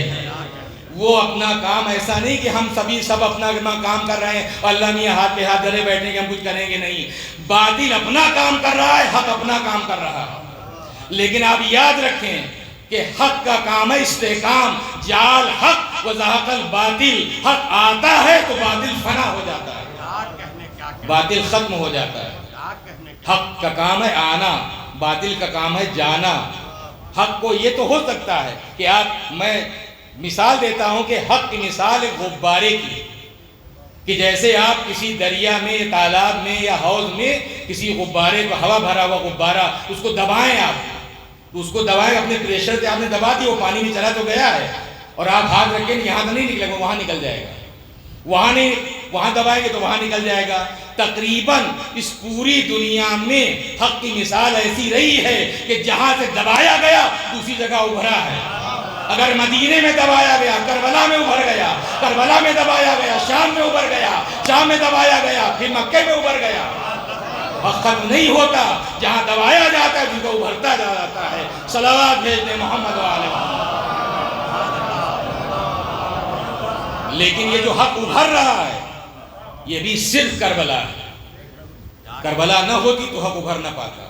وہ اپنا کام ایسا نہیں کہ ہم سب اپنا کام کر رہے ہیں اور اللہ میاں ہاتھ پہ ہاتھ دھرے بیٹھنے کے ہم کچھ کریں گے، نہیں، باطل اپنا کام کر رہا ہے، حق اپنا کام کر رہا ہے۔ لیکن آپ یاد رکھیں کہ حق کا کام ہے استحکام، جال حق و زہق الباطل، حق آتا ہے تو باطل فنا ہو جاتا ہے، باطل ختم ہو جاتا ہے۔ حق کا کام ہے آنا، باطل کا کام ہے جانا۔ حق کو یہ تو ہو سکتا ہے کہ میں مثال دیتا ہوں کہ حق کی مثال ہے غبارے کی، کہ جیسے آپ کسی دریا میں، تالاب میں یا حوض میں کسی غبارے کو، ہوا بھرا ہوا غبارہ، اس کو دبائیں، آپ اس کو دبائیں، اپنے پریشر سے آپ نے دبا دیا، وہ پانی میں چلا تو گیا ہے، اور آپ ہاتھ رکھیں یہاں تو نہیں نکلے گا، وہاں نکل جائے گا، وہاں دبائیں گے تو وہاں نکل جائے گا۔ تقریباً اس پوری دنیا میں حق کی مثال ایسی رہی ہے کہ جہاں سے دبایا گیا دوسری جگہ ابھرا ہے۔ اگر مدینے میں دبایا گیا کربلا میں ابھر گیا، کربلا میں دبایا گیا شام میں ابھر گیا، شام میں دبایا گیا پھر مکے میں ابھر گیا۔ حق ختم نہیں ہوتا، جہاں دبایا جاتا ہے جن کو ابھرتا جاتا ہے۔ صلوات بھیج دیں محمد وآل محمد۔ لیکن یہ جو حق ابھر رہا ہے یہ بھی صرف کربلا ہے، کربلا نہ ہوتی تو حق ابھر نہ پاتا،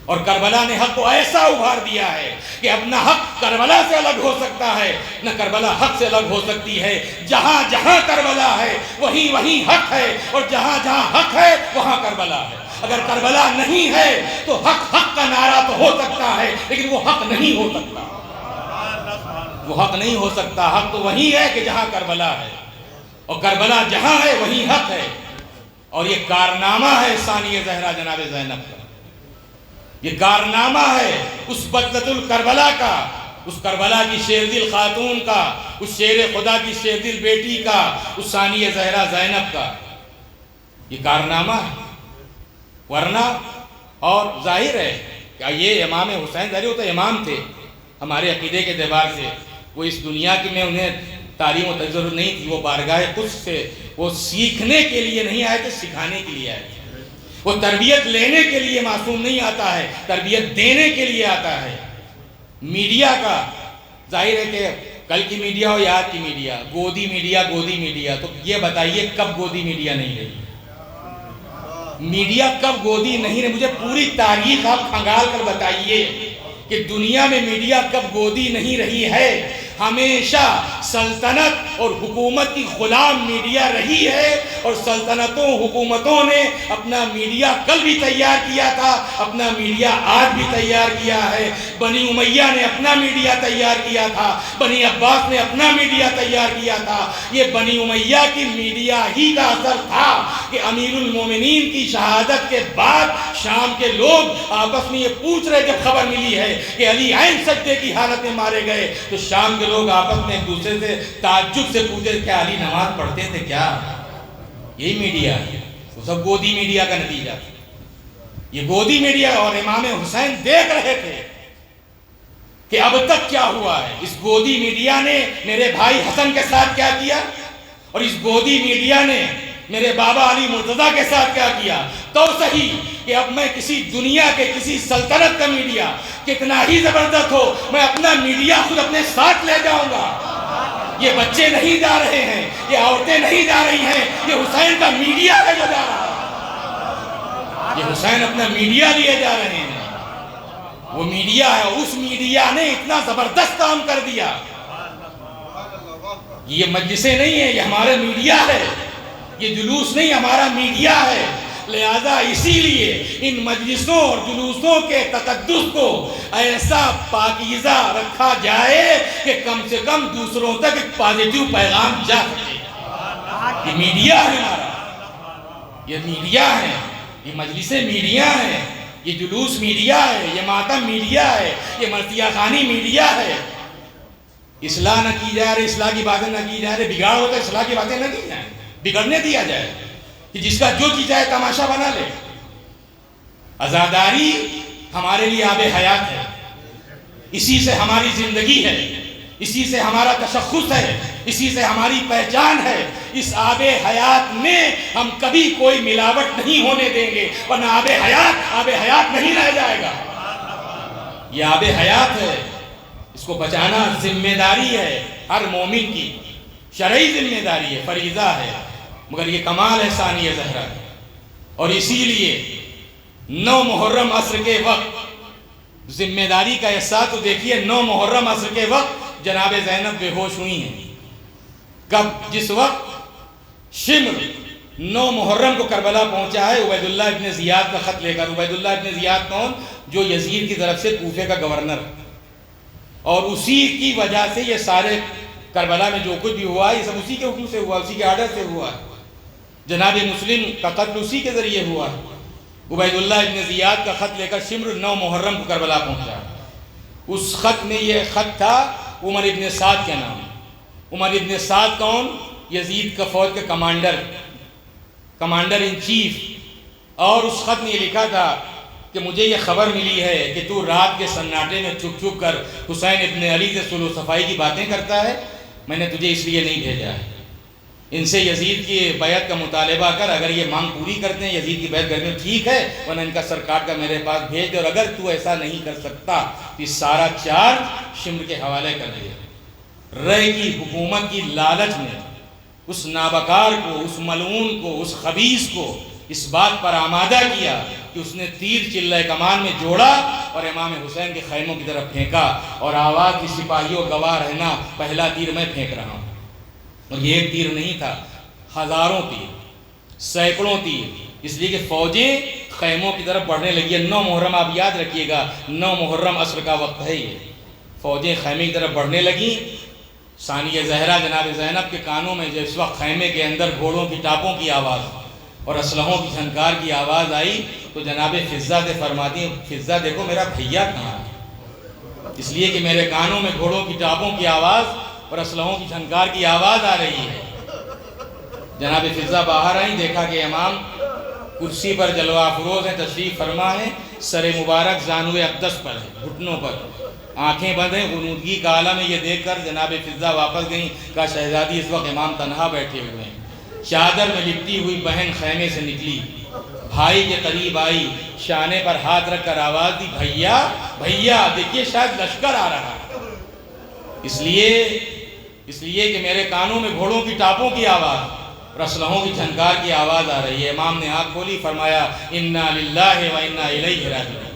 اور کربلا نے حق کو ایسا ابھار دیا ہے کہ اب نہ حق کربلا سے الگ ہو سکتا ہے، نہ کربلا حق سے الگ ہو سکتی ہے۔ جہاں جہاں کربلا ہے وہیں وہیں حق ہے، اور جہاں جہاں حق ہے وہاں کربلا ہے۔ اگر کربلا نہیں ہے تو حق کا نعرہ تو ہو سکتا ہے لیکن وہ حق نہیں ہو سکتا، وہ حق نہیں ہو سکتا۔ حق تو وہیں ہے کہ جہاں کربلا ہے، اور کربلا جہاں ہے وہیں حق ہے۔ اور یہ کارنامہ ہے ثانیہ زہرا جناب زینب کا، یہ کارنامہ ہے اس بطلۃ الکربلا کا، اس کربلا کی شیر دل خاتون کا، اس شیر خدا کی شیر دل بیٹی کا، اس ثانیہ زہرا زینب کا، یہ کارنامہ ہے۔ ورنہ اور ظاہر ہے کہ یہ امام حسین ظاہر ہوتا امام تھے ہمارے عقیدے کے اعتبار سے، وہ اس دنیا کی میں انہیں تعلیم و ضرورت نہیں تھی، وہ بارگاہ قدس سے وہ سیکھنے کے لیے نہیں آئے تھے، سکھانے کے لیے آئے تھے۔ وہ تربیت لینے کے لیے معصوم نہیں آتا ہے، تربیت دینے کے لیے آتا ہے۔ میڈیا کا ظاہر ہے کہ کل کی میڈیا ہو یا آج کی میڈیا، گودی میڈیا، تو یہ بتائیے کب گودی میڈیا نہیں رہی؟ میڈیا کب گودی نہیں رہی؟ مجھے پوری تاریخ آپ کھنگال کر بتائیے کہ دنیا میں میڈیا کب گودی نہیں رہی ہے۔ ہمیشہ سلطنت اور حکومت کی غلام میڈیا رہی ہے، اور سلطنتوں حکومتوں نے اپنا میڈیا کل بھی تیار کیا تھا، اپنا میڈیا آج بھی تیار کیا ہے۔ بنی امیہ نے اپنا میڈیا تیار کیا تھا، بنی عباس نے اپنا میڈیا تیار کیا تھا۔ یہ بنی امیہ کی میڈیا ہی کا اثر تھا کہ امیر المومنین کی شہادت کے بعد شام کے لوگ آپس میں یہ پوچھ رہے، جب خبر ملی ہے کہ علی عین سجدے کی حالت میں مارے گئے، تو شام کے لوگ آپس میں ایک دوسرے سے تعجب سے پوچھے کیا علی نماز پڑھتے تھے کیا؟ یہی میڈیا ہے، وہ سب گودی میڈیا کا نتیجہ تھا۔ یہ گودی میڈیا، اور امام حسین دیکھ رہے تھے کہ اب تک کیا ہوا ہے۔ اس گودی میڈیا نے میرے بھائی حسن کے ساتھ کیا کیا، اور اس گودی میڈیا نے میرے بابا علی مرتضیٰ کے ساتھ کیا کیا۔ تو صحیح کہ اب میں کسی دنیا کے کسی سلطنت کا میڈیا کتنا ہی زبردست ہو، میں اپنا میڈیا خود اپنے ساتھ لے جاؤں گا۔ یہ بچے نہیں جا رہے ہیں، یہ عورتیں نہیں جا رہی ہیں، یہ حسین کا میڈیا ہے جو جا رہا ہے۔ یہ حسین اپنا میڈیا لیے جا رہے ہیں، وہ میڈیا ہے۔ اس میڈیا نے اتنا زبردست کام کر دیا۔ یہ مجلسیں نہیں ہیں، یہ ہمارا میڈیا ہے۔ یہ جلوس نہیں، ہمارا میڈیا ہے۔ لہذا اسی لیے ان مجلسوں اور جلوسوں کے تقدس کو ایسا پاکیزہ رکھا جائے کہ کم سے کم دوسروں تک ایک پازیٹیو پیغام جا سکے۔ یہ میڈیا ہے ہمارا، یہ میڈیا ہے، یہ مجلسیں میڈیا ہیں، یہ جلوس میڈیا ہے، یہ ماتم میڈیا ہے، یہ مرثیہ خوانی میڈیا ہے۔ اصلاح نہ کی جائے رہے، اصلاح کی باتیں نہ کی جائے رہے، بگاڑ ہوتا ہے اصلاح کی باتیں نہ کی جائیں، بگڑنے دیا جائے کہ جس کا جو کی جائے تماشا بنا لے۔ عزاداری ہمارے لیے آب حیات ہے، اسی سے ہماری زندگی ہے، اسی سے ہمارا تشخص ہے، اسی سے ہماری پہچان ہے۔ اس آب حیات میں ہم کبھی کوئی ملاوٹ نہیں ہونے دیں گے، ورنہ آب حیات نہیں رہ جائے گا۔ یہ آب حیات ہے، اس کو بچانا ذمہ داری ہے ہر مومن کی، شرعی ذمہ داری ہے، فریضہ ہے، مگر یہ کمال ہے ثانیہ زہرا۔ اور اسی لیے 9 محرم عصر کے وقت ذمہ داری کا احساس تو دیکھیے، 9 محرم عصر کے وقت جناب زینب بے ہوش ہوئی ہیں۔ کب؟ جس وقت شمر 9 محرم کو کربلا پہنچا ہے عبید اللہ ابن زیاد کا خط لے کر۔ عبید اللہ ابن زیاد کون؟ جو یزید کی طرف سے کوفے کا گورنر، اور اسی کی وجہ سے یہ سارے کربلا میں جو کچھ بھی ہوا یہ سب اسی کے حکم سے ہوا، اسی کے آرڈر سے ہوا۔ جناب مسلم کا قتل اسی کے ذریعے ہوا۔ عبید اللہ ابن زیاد کا خط لے کر شمر 9 محرم کو کربلا پہنچا۔ اس خط میں یہ خط تھا عمر ابن سعد کے نام۔ عمر ابن سعد کون؟ یزید کا فوج کے کمانڈر ان چیف۔ اور اس خط میں یہ لکھا تھا کہ مجھے یہ خبر ملی ہے کہ تو رات کے سناٹے میں چھپ چھپ کر حسین ابن علی سے صلح و صفائی کی باتیں کرتا ہے، میں نے تجھے اس لیے نہیں بھیجا ہے۔ ان سے یزید کی بیعت کا مطالبہ کر، اگر یہ مانگ پوری کرتے ہیں یزید کی بیعت کرنے ٹھیک ہے، ورنہ ان کا سر کاٹ کر میرے پاس بھیج دے، اور اگر تو ایسا نہیں کر سکتا تو یہ سارا چارج شمر کے حوالے کر دے۔ رے کی حکومت کی لالچ نے اس نابکار کو، اس ملعون کو، اس خبیث کو اس بات پر آمادہ کیا کہ اس نے تیر چلہ کمان میں جوڑا اور امام حسین کے خیموں کی طرف پھینکا، اور آواز کی سپاہیوں گواہ رہنا پہلا تیر میں پھینک رہا ہوں۔ اور یہ ایک تیر نہیں تھا، ہزاروں تیر، سینکڑوں تیر، اس لیے کہ فوجیں خیموں کی طرف بڑھنے لگی ہے۔ 9 محرم آپ یاد رکھیے گا، 9 محرم عصر کا وقت ہے یہ۔ فوجیں خیمے کی طرف بڑھنے لگیں۔ ثانیہ زہرا جناب زینب کے کانوں میں جب اس وقت خیمے کے اندر گھوڑوں کی ٹاپوں کی آواز اور اسلحوں کی جھنکار کی آواز آئی تو جناب فضہ سے فرماتی ہیں، فضہ دیکھو میرا بھیا کہاں ہے؟ اس لیے کہ میرے کانوں میں گھوڑوں کی ٹاپوں کی آواز اور اسلحوں کی جھنکار کی آواز آ رہی ہے۔ جناب فضہ باہر آئیں، دیکھا کہ امام کرسی پر جلوہ افروز ہیں، تشریف فرما ہے، سر مبارک زانوِ اقدس پر ہے، گھٹنوں پر، آنکھیں بند ہیں، غنودگی کا عالم ہے۔ یہ دیکھ کر جناب فضہ واپس گئیں، کہا شہزادی اس وقت امام تنہا بیٹھے ہوئے ہیں۔ چادر میں لپٹی ہوئی بہن خیمے سے نکلی، بھائی کے قریب آئی، شانے پر ہاتھ رکھ کر آواز دی، بھیا بھیا، دیکھیے شاید لشکر آ رہا ہے۔ اس لیے کہ میرے کانوں میں گھوڑوں کی ٹاپوں کی آواز، اسلحوں کی جھنکار کی آواز آ رہی ہے۔ امام نے آنکھ کھولی، فرمایا انا للہ و انا الیہ راجعون۔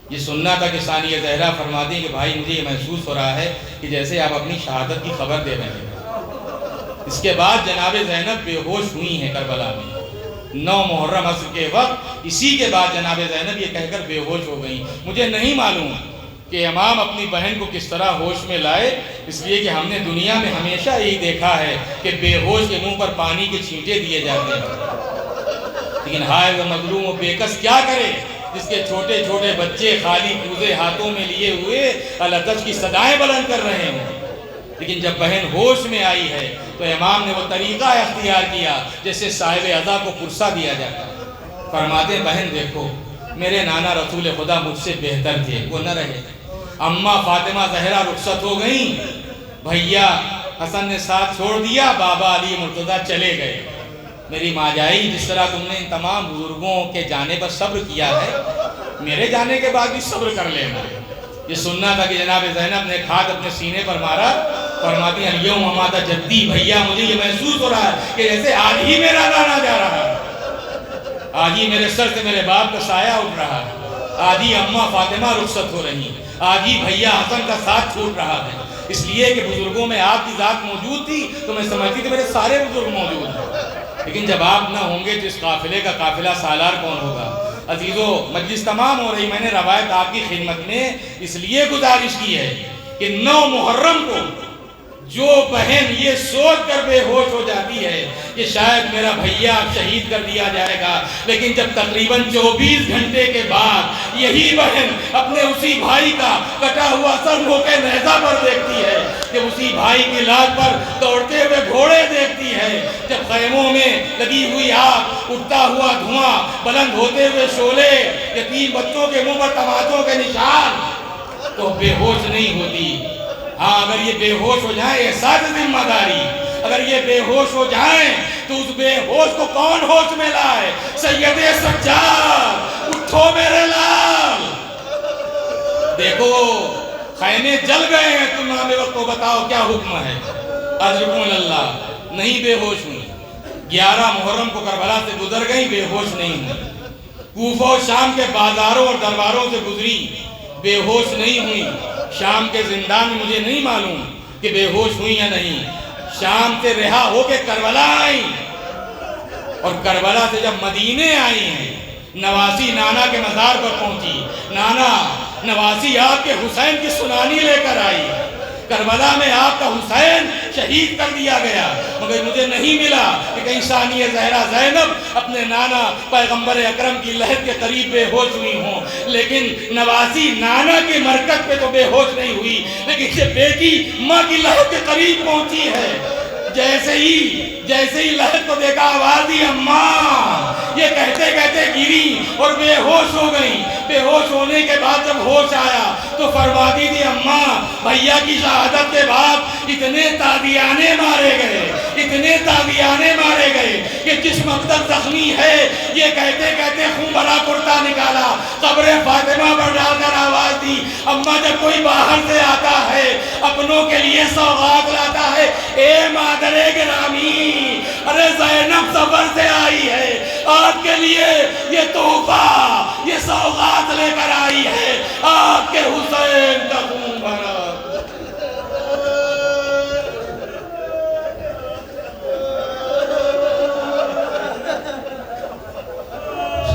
یہ سننا تھا کہ ثانیہ زہرا فرماتی ہیں کہ بھائی مجھے یہ محسوس ہو رہا ہے کہ جیسے آپ اپنی شہادت کی خبر دے رہے ہیں۔ اس کے بعد جناب زینب بے ہوش ہوئی ہیں کربلا میں 9 محرم عصر کے وقت۔ اسی کے بعد جناب زینب یہ کہہ کر بے ہوش ہو گئیں۔ مجھے نہیں معلوم کہ امام اپنی بہن کو کس طرح ہوش میں لائے، اس لیے کہ ہم نے دنیا میں ہمیشہ یہی دیکھا ہے کہ بے ہوش کے منہ پر پانی کے چھینٹے دیے جاتے ہیں، لیکن ہائے وہ مظلوم و بے کس کیا کرے جس کے چھوٹے چھوٹے بچے خالی کوزے ہاتھوں میں لیے ہوئے التج کی صدائیں بلند کر رہے ہیں۔ لیکن جب بہن ہوش میں آئی ہے تو امام نے وہ طریقہ اختیار کیا جیسے صاحب عزا کو پرسہ دیا جاتا ہے۔ فرماتے ہیں بہن دیکھو، میرے نانا رسول خدا مجھ سے بہتر تھے، وہ نہ رہے۔ اماں فاطمہ زہرا رخصت ہو گئیں، بھیا حسن نے ساتھ چھوڑ دیا، بابا علی مرتضیٰ چلے گئے۔ میری ماں جائی، جس طرح تم نے ان تمام بزرگوں کے جانے پر صبر کیا ہے، میرے جانے کے بعد بھی صبر کر لینا۔ یہ سننا تھا کہ جناب زینب نے ہاتھ اپنے سینے پر مارا، فرماتی ہیں الیوم مات جدی، بھیا مجھے یہ محسوس ہو رہا ہے کہ جیسے آج ہی میرا نانا جا رہا ہے، آج ہی میرے سر سے میرے باپ کا سایہ اٹھ رہا ہے، آج ہی اماں فاطمہ رخصت ہو رہی ہیں، آج ہی بھیا حسن کا ساتھ چھوٹ رہا ہے۔ اس لیے کہ بزرگوں میں آپ کی ذات موجود تھی تو میں سمجھتی تھی میرے سارے بزرگ موجود ہیں، لیکن جب آپ نہ ہوں گے تو اس قافلے کا قافلہ سالار کون ہوگا؟ عزیزو، مجلس تمام ہو رہی، میں نے روایت آپ کی خدمت میں اس لیے گزارش کی ہے کہ 9 محرم کو جو بہن یہ سوچ کر بے ہوش ہو جاتی ہے کہ شاید میرا بھیا اب شہید کر دیا جائے گا، لیکن جب تقریباً 24 گھنٹے کے بعد یہی بہن اپنے اسی بھائی کا کٹا ہوا سر ہو کے نیزہ پر دیکھتی ہے، جب اسی بھائی کی لاش پر دوڑتے ہوئے گھوڑے دیکھتی ہے، جب خیموں میں لگی ہوئی آگ، اٹھتا ہوا دھواں، بلند ہوتے ہوئے شعلے، یتیم بچوں کے منہ پر تماچوں کے نشان، تو بے ہوش نہیں ہوتی۔ ہاں اگر یہ بے ہوش ہو جائیں، احساس ذمہ داری، اگر یہ بے ہوش ہو جائیں تو اس بے ہوش کو کون ہوش میں لائے؟ سید سجاد اٹھو میرے لال، دیکھو خیمے جل گئے ہیں، تم ہمیں وقت کو بتاؤ کیا حکم ہے؟ ارجوکم اللہ، نہیں بے ہوش ہوئی۔ 11 محرم کو کربلا سے گزر گئی، بے ہوش نہیں ہوئی۔ کوفہ و شام کے بازاروں اور درباروں سے گزری، بے ہوش نہیں ہوئی۔ شام کے زندان میں مجھے نہیں معلوم کہ بے ہوش ہوئی یا نہیں۔ شام سے رہا ہو کے کربلا آئی، اور کربلا سے جب مدینے آئی ہیں، نواسی نانا کے مزار پر پہنچی، نانا نواسی آپ کے حسین کی سنانی لے کر آئی، کربلا میں آپ کا حسین شہید کر دیا گیا، مگر مجھے نہیں ملا کہ کہیں ثانیہ زہرا زینب اپنے نانا پیغمبر اکرم کی لحد کے قریب بے ہوش ہوئی ہوں، لیکن نواسی نانا کے مرکز پہ تو بے ہوش نہیں ہوئی، لیکن یہ بیٹی ماں کی لحد کے قریب پہنچی ہے، جیسے ہی لحد کو دیکھا آواز دی اماں، یہ کہتے کہتے گری اور بے ہوش ہو گئی۔ بے ہوش ہونے کے بعد جب ہوش آیا تو فرماتی تھی اماں، بھیا کی شہادت کے بعد اتنے تازیانے مارے گئے کہ جسم اب تک زخمی ہے، یہ کہتے کہتے خون بھرا کرتا نکالا، قبر فاطمہ پر ڈال کر آواز دی، اماں جب کوئی باہر سے آتا ہے اپنوں کے لیے سوغات لاتا ہے، اے مادر گرامی، ارے زینب سفر سے آئی ہے، آپ کے لیے یہ تحفہ، یہ سوغات لے کر آئی ہے، آپ کے حسین کا خون بھرا۔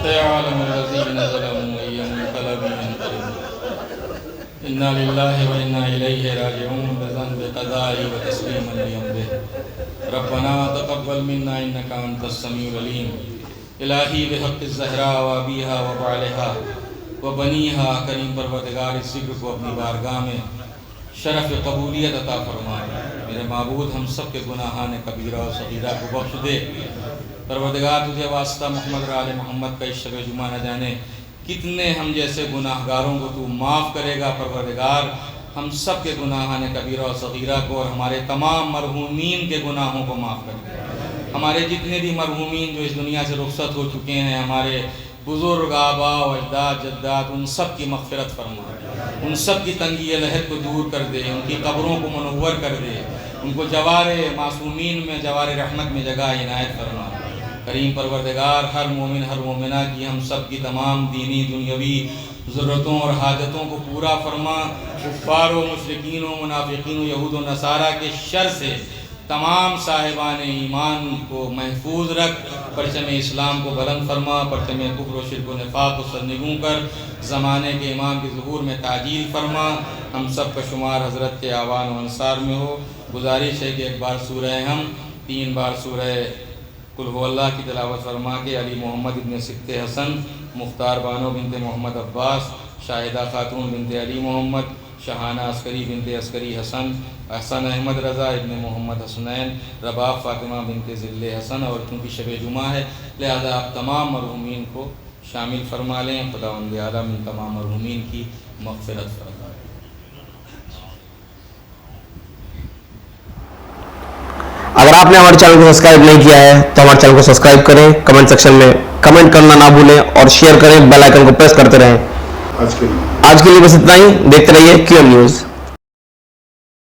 سيعلم الذين ظلموا أي منقلب ينقلبون إنا لله وإنا إليه راجعون بذنب قضائه وتسليما لأمره ربنا تقبل منا إنك أنت السميع العليم الہی بحق الزہرا وابیہا وبعلہا وبنیہا، کریم پروردگار اس ذکر کو اپنی بارگاہ میں شرف قبولیت عطا فرما۔ میرے معبود ہم سب کے گناہان کبیرہ و صغیرہ کو بخش دے۔ پروردگار تجھے واسطہ محمد اور آل محمد کا اس شب جمعہ نہ جانے کتنے ہم جیسے گناہگاروں کو تو معاف کرے گا۔ پروردگار ہم سب کے گناہان کبیرہ و صغیرہ کو اور ہمارے تمام مرحومین کے گناہوں کو معاف کرے گا۔ ہمارے جتنے بھی مرحومین جو اس دنیا سے رخصت ہو چکے ہیں، ہمارے بزرگ آبا و اجداد جدات، ان سب کی مغفرت فرما، ان سب کی تنگی لحد کو دور کر دے، ان کی قبروں کو منور کر دے، ان کو جوار معصومین میں، جوار رحمت میں جگہ عنایت فرما۔ کریم پروردگار ہر مومن ہر مومنہ کی، ہم سب کی تمام دینی دنیاوی ضرورتوں اور حاجتوں کو پورا فرما۔ کفار و مشرکین و منافقین و یہود و نصارہ کے شر سے تمام صاحبان ایمان کو محفوظ رکھ، پرچم اسلام کو بلند فرما، پرچم کفر و شرک و نفاق کو سرنگوں کر، زمانے کے امام کے ظہور میں تعجیل فرما۔ ہم سب کا شمار حضرت کے آوان و انصار میں ہو۔ گزارش ہے کہ ایک بار سورہ ہم، 3 بار سورہ قل هو اللہ کی تلاوت فرما کے علی محمد ابن سکت حسن، مختار بانو بنت محمد عباس، شاہدہ خاتون بنت علی محمد، شہانہ عسکری بنت عسکری حسن، احسن احمد رضا ابن محمد حسنین، رباب فاطمہ بنت ذل حسن، اور چونکہ شب جمعہ ہے لہذا آپ تمام مرحومین کو شامل فرما لیں۔ خداوند عالم ان تمام مرحومین کی مغفرت فرمائے۔ اگر آپ نے ہمارے چینل کو سبسکرائب نہیں کیا ہے تو ہمارے چینل کو سبسکرائب کریں، کمنٹ سیکشن میں کمنٹ کرنا نہ بھولیں اور شیئر کریں، بیل آئیکن کو پریس کرتے رہیں۔ آج کے لیے بس اتنا ہی، دیکھتے رہیے QM نیوز۔